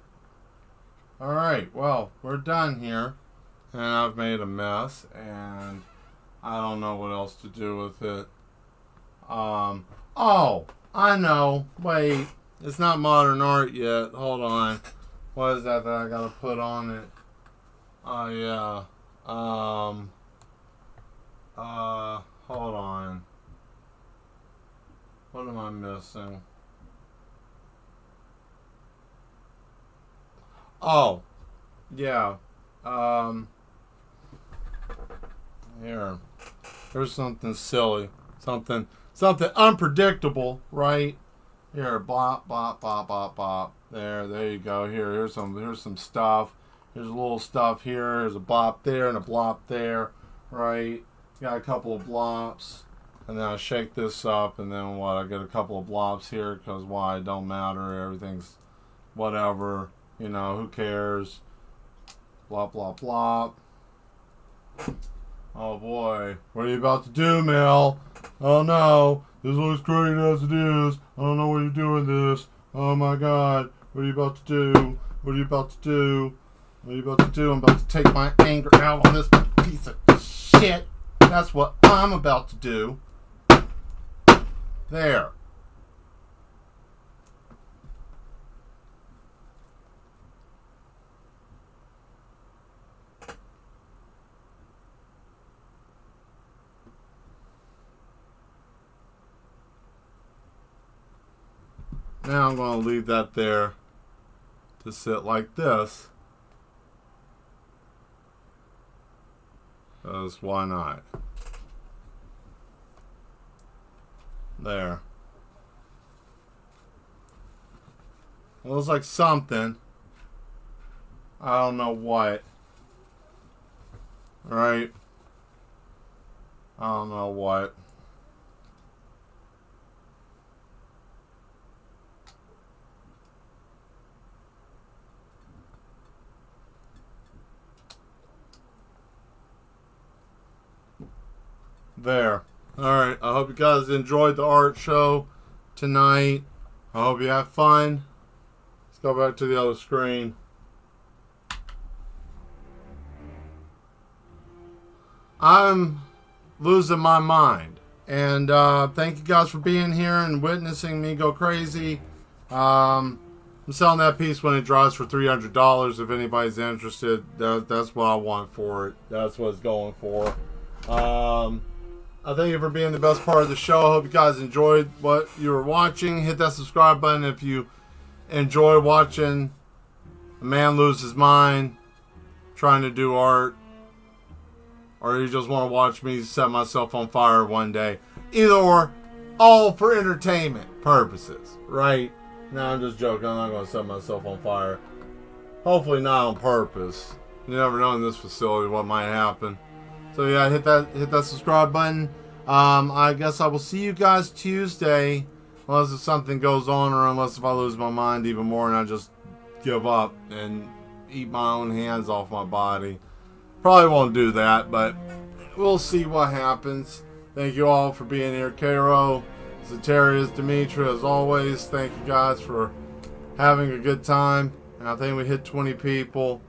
Alright, well, we're done here. And I've made a mess, and I don't know what else to do with it. Oh, I know. Wait, it's not modern art yet. Hold on. What is that I gotta put on it? Oh, yeah. Hold on. What am I missing? Oh, yeah. Here. Here's something silly. Something unpredictable, right? Here, bop, bop, bop, bop, bop. There you go. Here's some stuff. Here's a little stuff here. There's a bop there and a blop there, right? Got a couple of blops. And then I shake this up, and then what? I get a couple of blops here, because why? It don't matter. Everything's whatever. You know, who cares? Blop, blop, blop. Oh boy. What are you about to do, Mel? Oh no. This looks great as it is. I don't know what you're doing this. Oh my god. What are you about to do? What are you about to do? What are you about to do? I'm about to take my anger out on this piece of shit. That's what I'm about to do. There. Now I'm going to leave that there to sit like this. Because why not? There. It looks like something. I don't know what. Right? I don't know what. There. Alright, I hope you guys enjoyed the art show tonight. I hope you have fun. Let's go back to the other screen. I'm losing my mind. And thank you guys for being here and witnessing me go crazy. I'm selling that piece when it dries for $300. If anybody's interested, that's what I want for it. That's what it's going for. I thank you for being the best part of the show. I hope you guys enjoyed what you were watching. Hit that subscribe button if you enjoy watching a man lose his mind trying to do art, or you just want to watch me set myself on fire one day. Either or, all for entertainment purposes, right? No, I'm just joking. I'm not going to set myself on fire. Hopefully not on purpose. You never know in this facility what might happen. So yeah, hit that subscribe button. I guess I will see you guys Tuesday, unless if something goes on, or unless if I lose my mind even more and I just give up and eat my own hands off my body. Probably won't do that, but we'll see what happens. Thank you all for being here. Cairo, Zatarius, Dimitri, as always, thank you guys for having a good time. And I think we hit 20 people.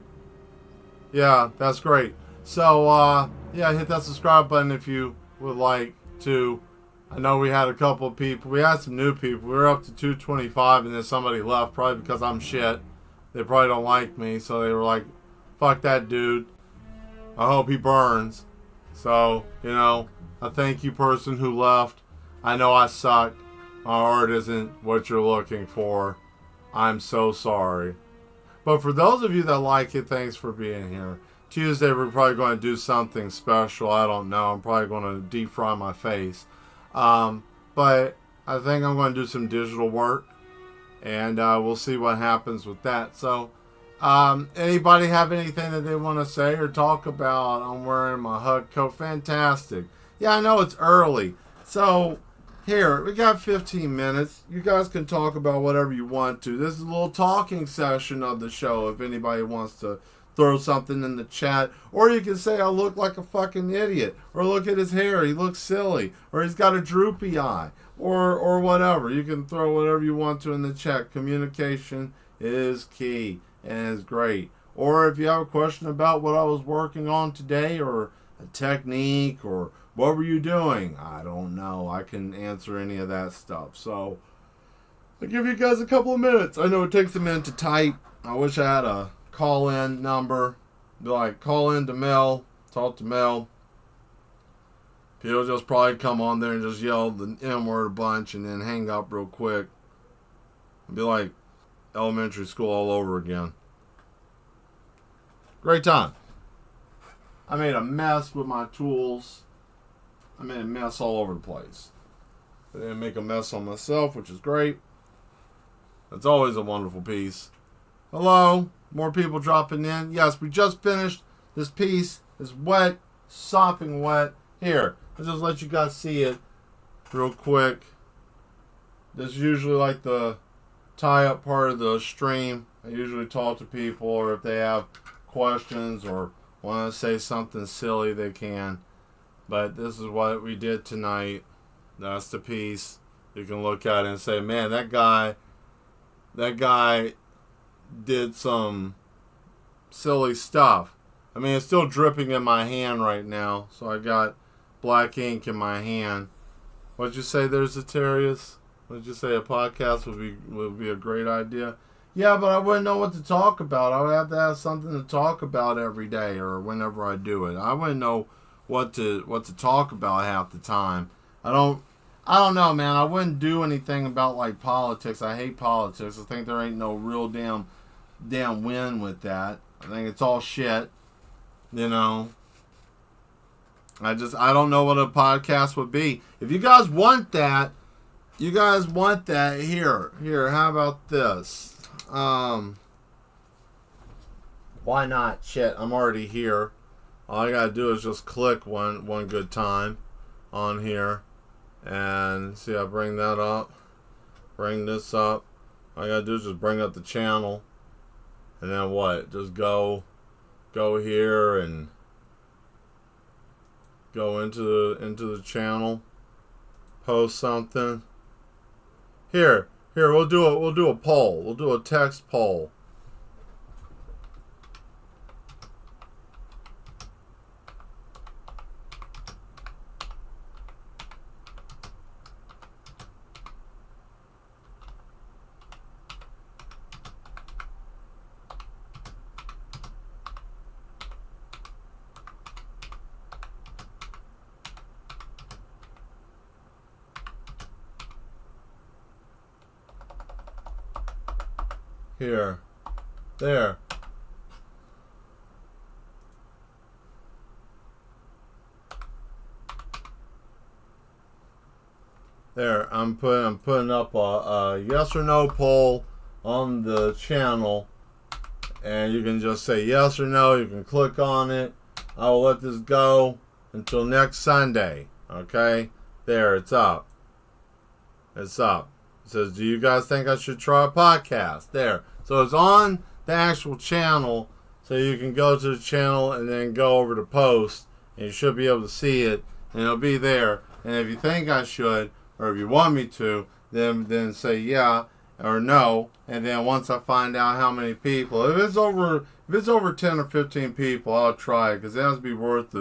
Yeah, that's great. So, yeah, hit that subscribe button if you would like to. I know we had a couple of people. We had some new people. We were up to 225 and then somebody left, probably because I'm shit. They probably don't like me, so they were like, fuck that dude. I hope he burns. So, you know, a thank you person who left. I know I suck. My art isn't what you're looking for. I'm so sorry. But for those of you that like it, thanks for being here. Tuesday, we're probably going to do something special. I don't know. I'm probably going to deep fry my face. But I think I'm going to do some digital work. And we'll see what happens with that. So, anybody have anything that they want to say or talk about? I'm wearing my hug coat. Fantastic. Yeah, I know it's early. So, here, we got 15 minutes. You guys can talk about whatever you want to. This is a little talking session of the show if anybody wants to throw something in the chat. Or you can say I look like a fucking idiot. Or look at his hair, he looks silly. Or he's got a droopy eye. Or whatever. You can throw whatever you want to in the chat. Communication is key and is great. Or if you have a question about what I was working on today, or a technique, or what were you doing? I don't know. I can answer any of that stuff. So, I'll give you guys a couple of minutes. I know it takes a minute to type. I wish I had a call-in number. Be like, call in to Mel. Talk to Mel. He'll just probably come on there and just yell the M-word a bunch and then hang up real quick. It'd be like elementary school all over again. Great time. I made a mess with my tools. I made a mess all over the place. I didn't make a mess on myself, which is great. That's always a wonderful piece. Hello? More people dropping in. Yes, we just finished. This piece is wet, sopping wet. Here, I'll just let you guys see it real quick. This is usually like the tie-up part of the stream. I usually talk to people, or if they have questions or want to say something silly, they can. But this is what we did tonight. That's the piece. You can look at it and say, man, that guy did some silly stuff. I mean, it's still dripping in my hand right now. So I got black ink in my hand. What'd you say there, Zatarius? What'd you say? A podcast would be a great idea? Yeah, but I wouldn't know what to talk about. I would have to have something to talk about every day or whenever I do it. I wouldn't know what to talk about half the time. I don't know, man. I wouldn't do anything about like politics. I hate politics. I think there ain't no real damn win with that. I think it's all shit. You know. I don't know what a podcast would be. If you guys want that, here, how about this? Why not? Shit, I'm already here. All I gotta do is just click one good time on here. And see, I bring that up. Bring this up. All I gotta do is just bring up the channel. And then what? Just go here and go into the channel. Post something. Here, we'll do a poll. We'll do a text poll. Here. There. There, I'm putting up a yes or no poll on the channel, and you can just say yes or no. You can click on it. I will let this go until next Sunday. Okay, there, it's up. It's up. It says, do you guys think I should try a podcast? There. So it's on the actual channel, so you can go to the channel and then go over to post, and you should be able to see it, and it'll be there. And if you think I should, or if you want me to, then say yeah or no. And then once I find out how many people, if it's over 10 or 15 people, I'll try it, because it has to be worth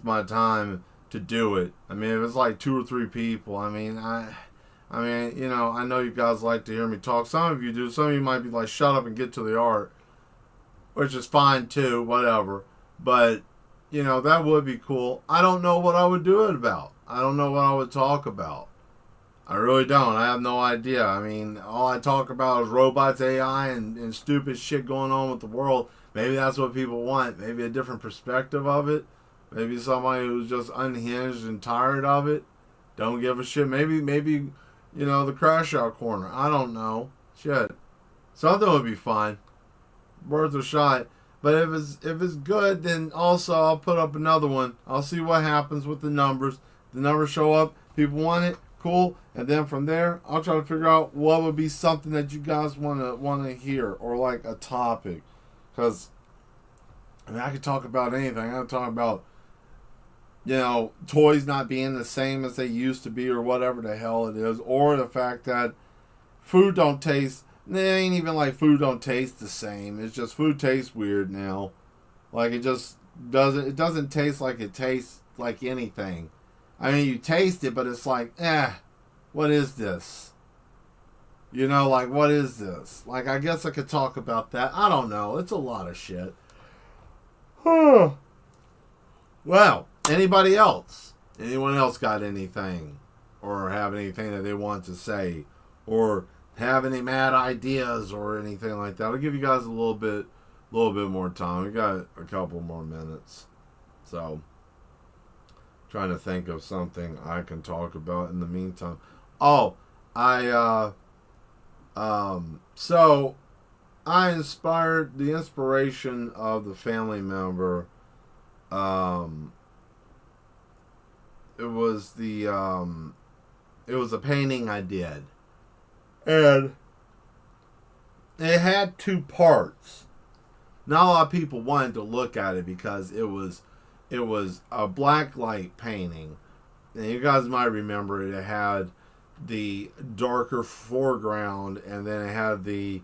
my time to do it. I mean, if it's like 2 or 3 people, I mean, you know, I know you guys like to hear me talk. Some of you do. Some of you might be like, shut up and get to the art, which is fine too, whatever. But, you know, that would be cool. I don't know what I would do it about. I don't know what I would talk about. I really don't. I have no idea. I mean, all I talk about is robots, AI, and stupid shit going on with the world. Maybe that's what people want. Maybe a different perspective of it. Maybe somebody who's just unhinged and tired of it. Don't give a shit. Maybe, you know, the crash out corner. I don't know. Shit. Something would be fine. Worth a shot. But if it's good, then also I'll put up another one. I'll see what happens with the numbers. The numbers show up. People want it. Cool. And then from there, I'll try to figure out what would be something that you guys want to hear, or like a topic. Because I mean, I could talk about anything. I could talk about, you know, toys not being the same as they used to be, or whatever the hell it is, or the fact that food don't taste. It ain't even like food don't taste the same. It's just food tastes weird now. Like it just doesn't. It doesn't taste like it tastes like anything. I mean, you taste it, but it's like, what is this? You know, like, what is this? Like, I guess I could talk about that. I don't know. It's a lot of shit. Well, anybody else? Anyone else got anything? Or have anything that they want to say? Or have any mad ideas or anything like that? I'll give you guys a little bit more time. We got a couple more minutes. So, trying to think of something I can talk about in the meantime. Oh, so I inspired the inspiration of the family member. It was a painting I did, and it had 2 parts. Not a lot of people wanted to look at it because it was a black light painting, and you guys might remember it. It had the darker foreground, and then it had the,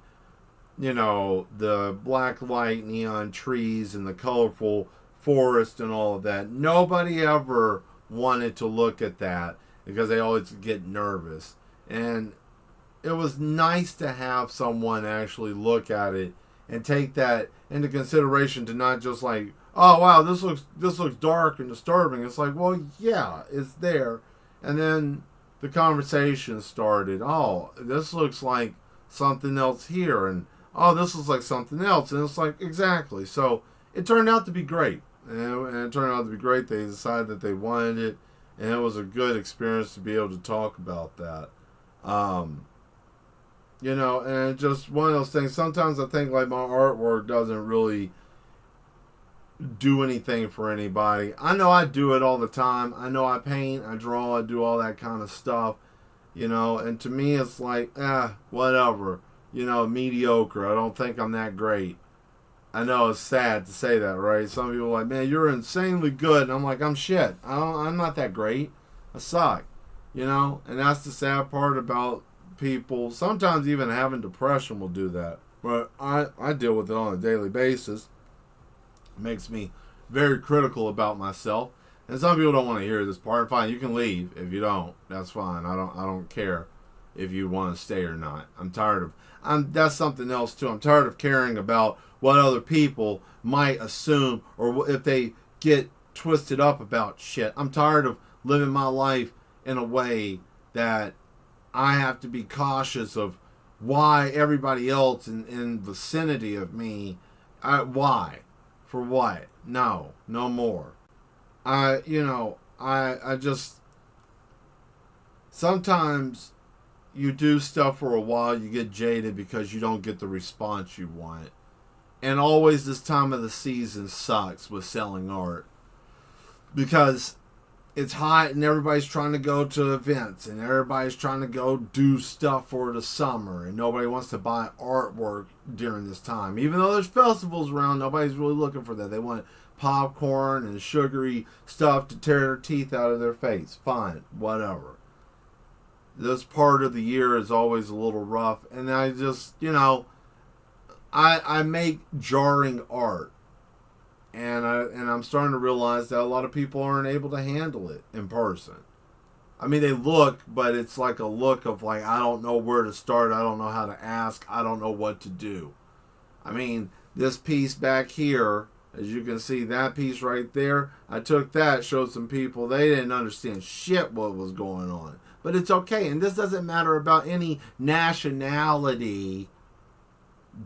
you know, the black light neon trees and the colorful forest and all of that. Nobody ever wanted to look at that because they always get nervous, and it was nice to have someone actually look at it and take that into consideration, to not just like, oh wow, this looks dark and disturbing. It's like, well, yeah, it's there. And then the conversation started. Oh, this looks like something else here, and oh, this looks like something else, and it's like, exactly. So it turned out to be great, and it turned out to be great. They decided that they wanted it, and it was a good experience to be able to talk about that. You know, and it's just one of those things. Sometimes I think like my artwork doesn't really do anything for anybody. I know I do it all the time. I know I paint, I draw, I do all that kind of stuff, you know, and to me it's like, whatever, you know, mediocre. I don't think I'm that great. I know it's sad to say that, right? Some people are like, man, you're insanely good. And I'm like, I'm shit. I'm not that great. I suck, you know, and that's the sad part about people. Sometimes even having depression will do that. But I deal with it on a daily basis. It makes me very critical about myself. And some people don't want to hear this part. Fine, you can leave if you don't. That's fine. I don't care if you want to stay or not. I'm tired of that's something else too. I'm tired of caring about what other people might assume, or if they get twisted up about shit. I'm tired of living my life in a way that I have to be cautious of why everybody else in vicinity of me, why? For what? No more. I just, sometimes you do stuff for a while, you get jaded because you don't get the response you want. And always this time of the season sucks with selling art. Because it's hot and everybody's trying to go to events and everybody's trying to go do stuff for the summer, and nobody wants to buy artwork during this time. Even though there's festivals around, nobody's really looking for that. They want popcorn and sugary stuff to tear their teeth out of their face. Fine, whatever. This part of the year is always a little rough, and I just, I make jarring art. And I'm starting to realize that a lot of people aren't able to handle it in person. I mean, they look, but it's like a look of like, I don't know where to start. I don't know how to ask. I don't know what to do. I mean, this piece back here, as you can see, that piece right there, I took that, showed some people. They didn't understand shit what was going on. But it's okay. And this doesn't matter about any nationality,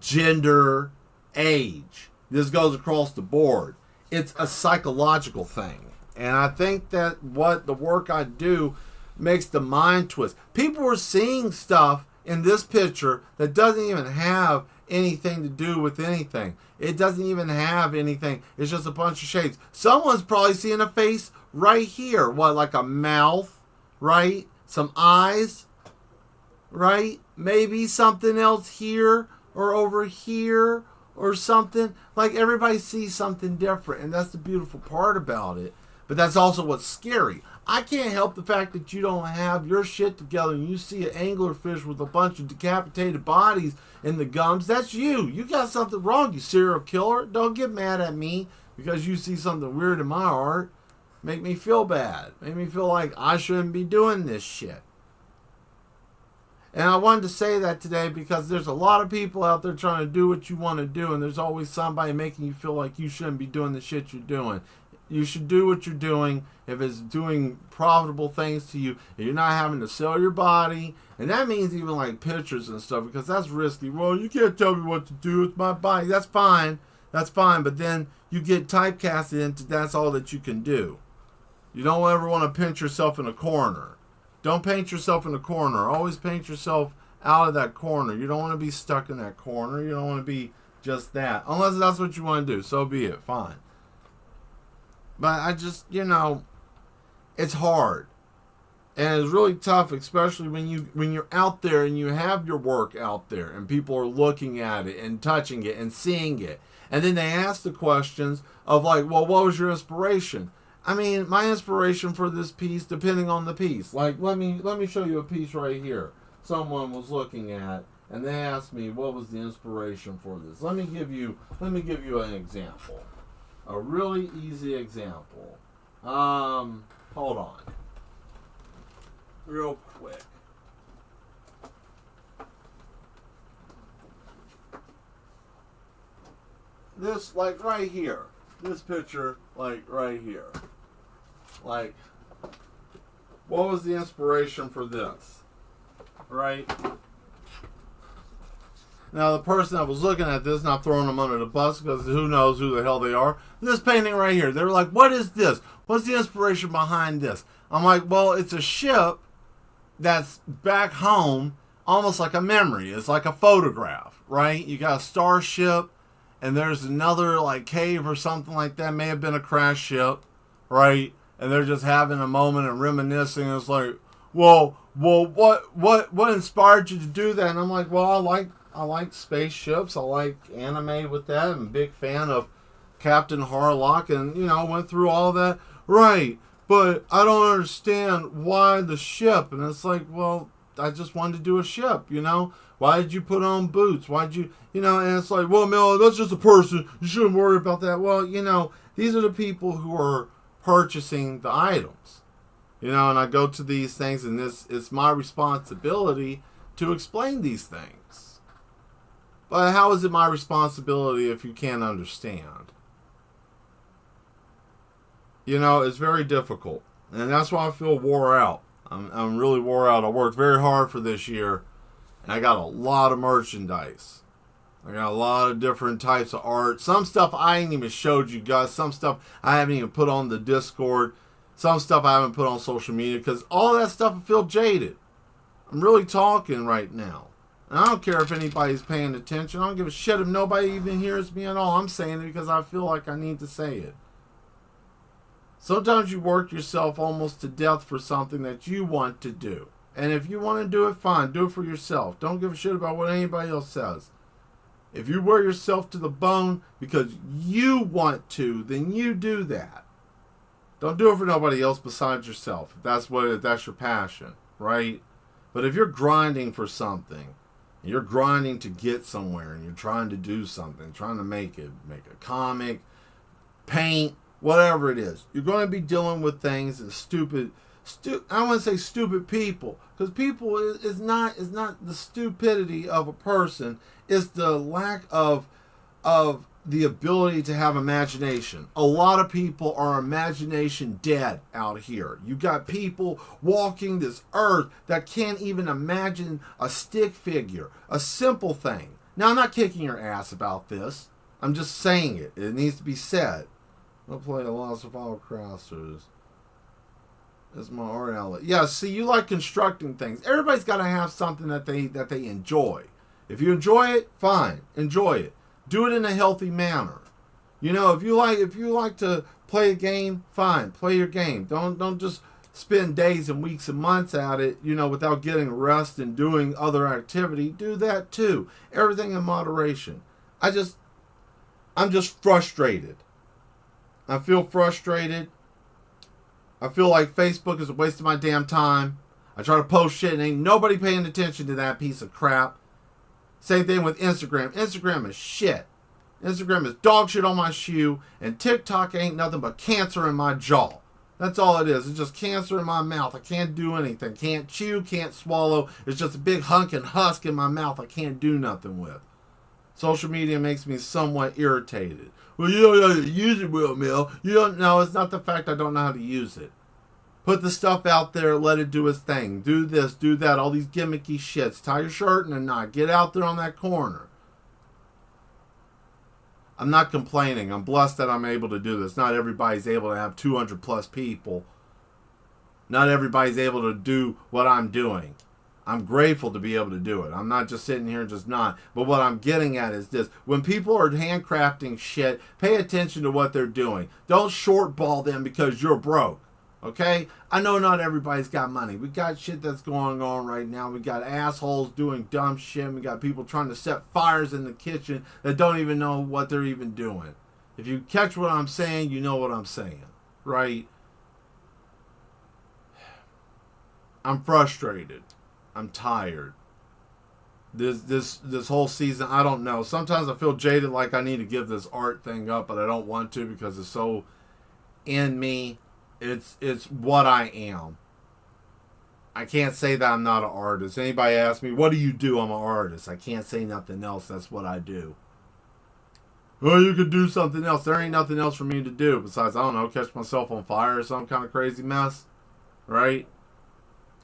gender, age. This goes across the board. It's a psychological thing. And I think that what the work I do makes the mind twist. People are seeing stuff in this picture that doesn't even have anything to do with anything. It doesn't even have anything. It's just a bunch of shapes. Someone's probably seeing a face right here. What, like a mouth, right? Some eyes, right? Maybe something else here or over here. Or something. Like, everybody sees something different, and that's the beautiful part about it. But that's also what's scary. I can't help the fact that you don't have your shit together and you see an anglerfish with a bunch of decapitated bodies in the gums. That's you. You got something wrong, you serial killer. Don't get mad at me because you see something weird in my art. Make me feel bad. Make me feel like I shouldn't be doing this shit. And I wanted to say that today because there's a lot of people out there trying to do what you want to do, and there's always somebody making you feel like you shouldn't be doing the shit you're doing. You should do what you're doing if it's doing profitable things to you, and you're not having to sell your body. And that means even like pictures and stuff, because that's risky. Well, you can't tell me what to do with my body. That's fine. That's fine. But then you get typecasted into that's all that you can do. You don't ever want to pinch yourself in a corner. Don't paint yourself in a corner. Always paint yourself out of that corner. You don't want to be stuck in that corner. You don't want to be just that. Unless that's what you want to do. So be it. Fine. But I just, it's hard. And it's really tough, especially when you're out there and you have your work out there and people are looking at it and touching it and seeing it. And then they ask the questions of like, well, what was your inspiration? I mean, my inspiration for this piece, depending on the piece. Like, let me show you a piece right here. Someone was looking at, and they asked me what was the inspiration for this. Let me give you an example. A really easy example. Hold on. Real quick. This, like, right here. This picture, like, right here. Like, what was the inspiration for this? Right? Now, the person that was looking at this, not throwing them under the bus, because who knows who the hell they are. This painting right here, they were like, what is this? What's the inspiration behind this? I'm like, well, it's a ship that's back home, almost like a memory. It's like a photograph, right? You got a starship, and there's another, like, cave or something like that. May have been a crash ship, right? And they're just having a moment and reminiscing. It's like, well, what inspired you to do that? And I'm like, well, I like spaceships. I like anime with that. I'm a big fan of Captain Harlock, and went through all that. Right, but I don't understand why the ship. And it's like, well, I just wanted to do a ship. Why did you put on boots? Why'd you, And it's like, well, Mel, that's just a person. You shouldn't worry about that. Well, these are the people who are purchasing the items, and I go to these things, and it's my responsibility to explain these things. But how is it my responsibility if you can't understand? It's very difficult, and that's why I feel wore out. I'm really wore out. I worked very hard for this year, and I got a lot of merchandise. I got a lot of different types of art. Some stuff I ain't even showed you guys. Some stuff I haven't even put on the Discord. Some stuff I haven't put on social media because all that stuff I feel jaded. I'm really talking right now. And I don't care if anybody's paying attention. I don't give a shit if nobody even hears me at all. I'm saying it because I feel like I need to say it. Sometimes you work yourself almost to death for something that you want to do. And if you want to do it, fine. Do it for yourself. Don't give a shit about what anybody else says. If you wear yourself to the bone because you want to, then you do that. Don't do it for nobody else besides yourself. If that's your passion, right? But if you're grinding for something, you're grinding to get somewhere, and you're trying to do something, trying to make a comic, paint, whatever it is, you're going to be dealing with things that I want to say stupid people, because people is not the stupidity of a person, it's the lack of the ability to have imagination. A lot of people are imagination dead out here. You got people walking this earth that can't even imagine a stick figure, a simple thing. Now, I'm not kicking your ass about this. I'm just saying it. It needs to be said. I'll play a Lost of All Crossers. That's my art outlet. Yeah, see, you like constructing things. Everybody's got to have something that they enjoy. If you enjoy it, fine. Enjoy it. Do it in a healthy manner. You know, if you like to play a game, fine, play your game. Don't just spend days and weeks and months at it, you know, without getting rest and doing other activity. Do that too. Everything in moderation. I'm just frustrated. I feel frustrated. I feel like Facebook is a waste of my damn time. I try to post shit and ain't nobody paying attention to that piece of crap. Same thing with Instagram. Instagram is shit. Instagram is dog shit on my shoe, and TikTok ain't nothing but cancer in my jaw. That's all it is. It's just cancer in my mouth. I can't do anything. Can't chew, can't swallow. It's just a big hunk and husk in my mouth I can't do nothing with. Social media makes me somewhat irritated. Well, you don't know how to use it well, Mel. You don't know. It's not the fact I don't know how to use it. Put the stuff out there, let it do its thing. Do this, do that, all these gimmicky shits. Tie your shirt in a knot. Get out there on that corner. I'm not complaining. I'm blessed that I'm able to do this. Not everybody's able to have 200 plus people. Not everybody's able to do what I'm doing. I'm grateful to be able to do it. I'm not just sitting here and just not. But what I'm getting at is this. When people are handcrafting shit, pay attention to what they're doing. Don't shortball them because you're broke. Okay? I know not everybody's got money. We got shit that's going on right now. We got assholes doing dumb shit. We got people trying to set fires in the kitchen that don't even know what they're even doing. If you catch what I'm saying, you know what I'm saying. Right? I'm frustrated. I'm tired. This whole season, I don't know. Sometimes I feel jaded, like I need to give this art thing up, but I don't want to because it's so in me. It's what I am. I can't say that I'm not an artist. Anybody ask me, what do you do? I'm an artist. I can't say nothing else. That's what I do. Oh, you could do something else. There ain't nothing else for me to do besides, I don't know, catch myself on fire or some kind of crazy mess. Right?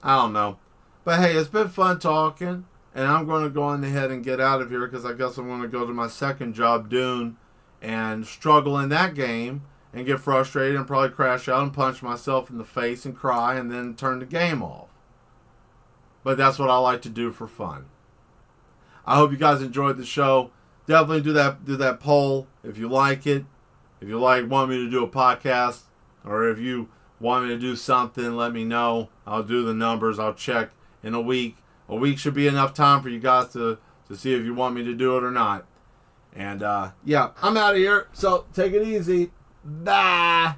I don't know. But hey, it's been fun talking. And I'm going to go on ahead and get out of here because I guess I'm going to go to my second job, Dune, and struggle in that game. And get frustrated and probably crash out and punch myself in the face and cry and then turn the game off. But that's what I like to do for fun. I hope you guys enjoyed the show. Definitely do that poll if you like it. If you want me to do a podcast, or if you want me to do something, let me know. I'll do the numbers. I'll check in a week. A week should be enough time for you guys to see if you want me to do it or not. And yeah, I'm out of here. So take it easy. Bye.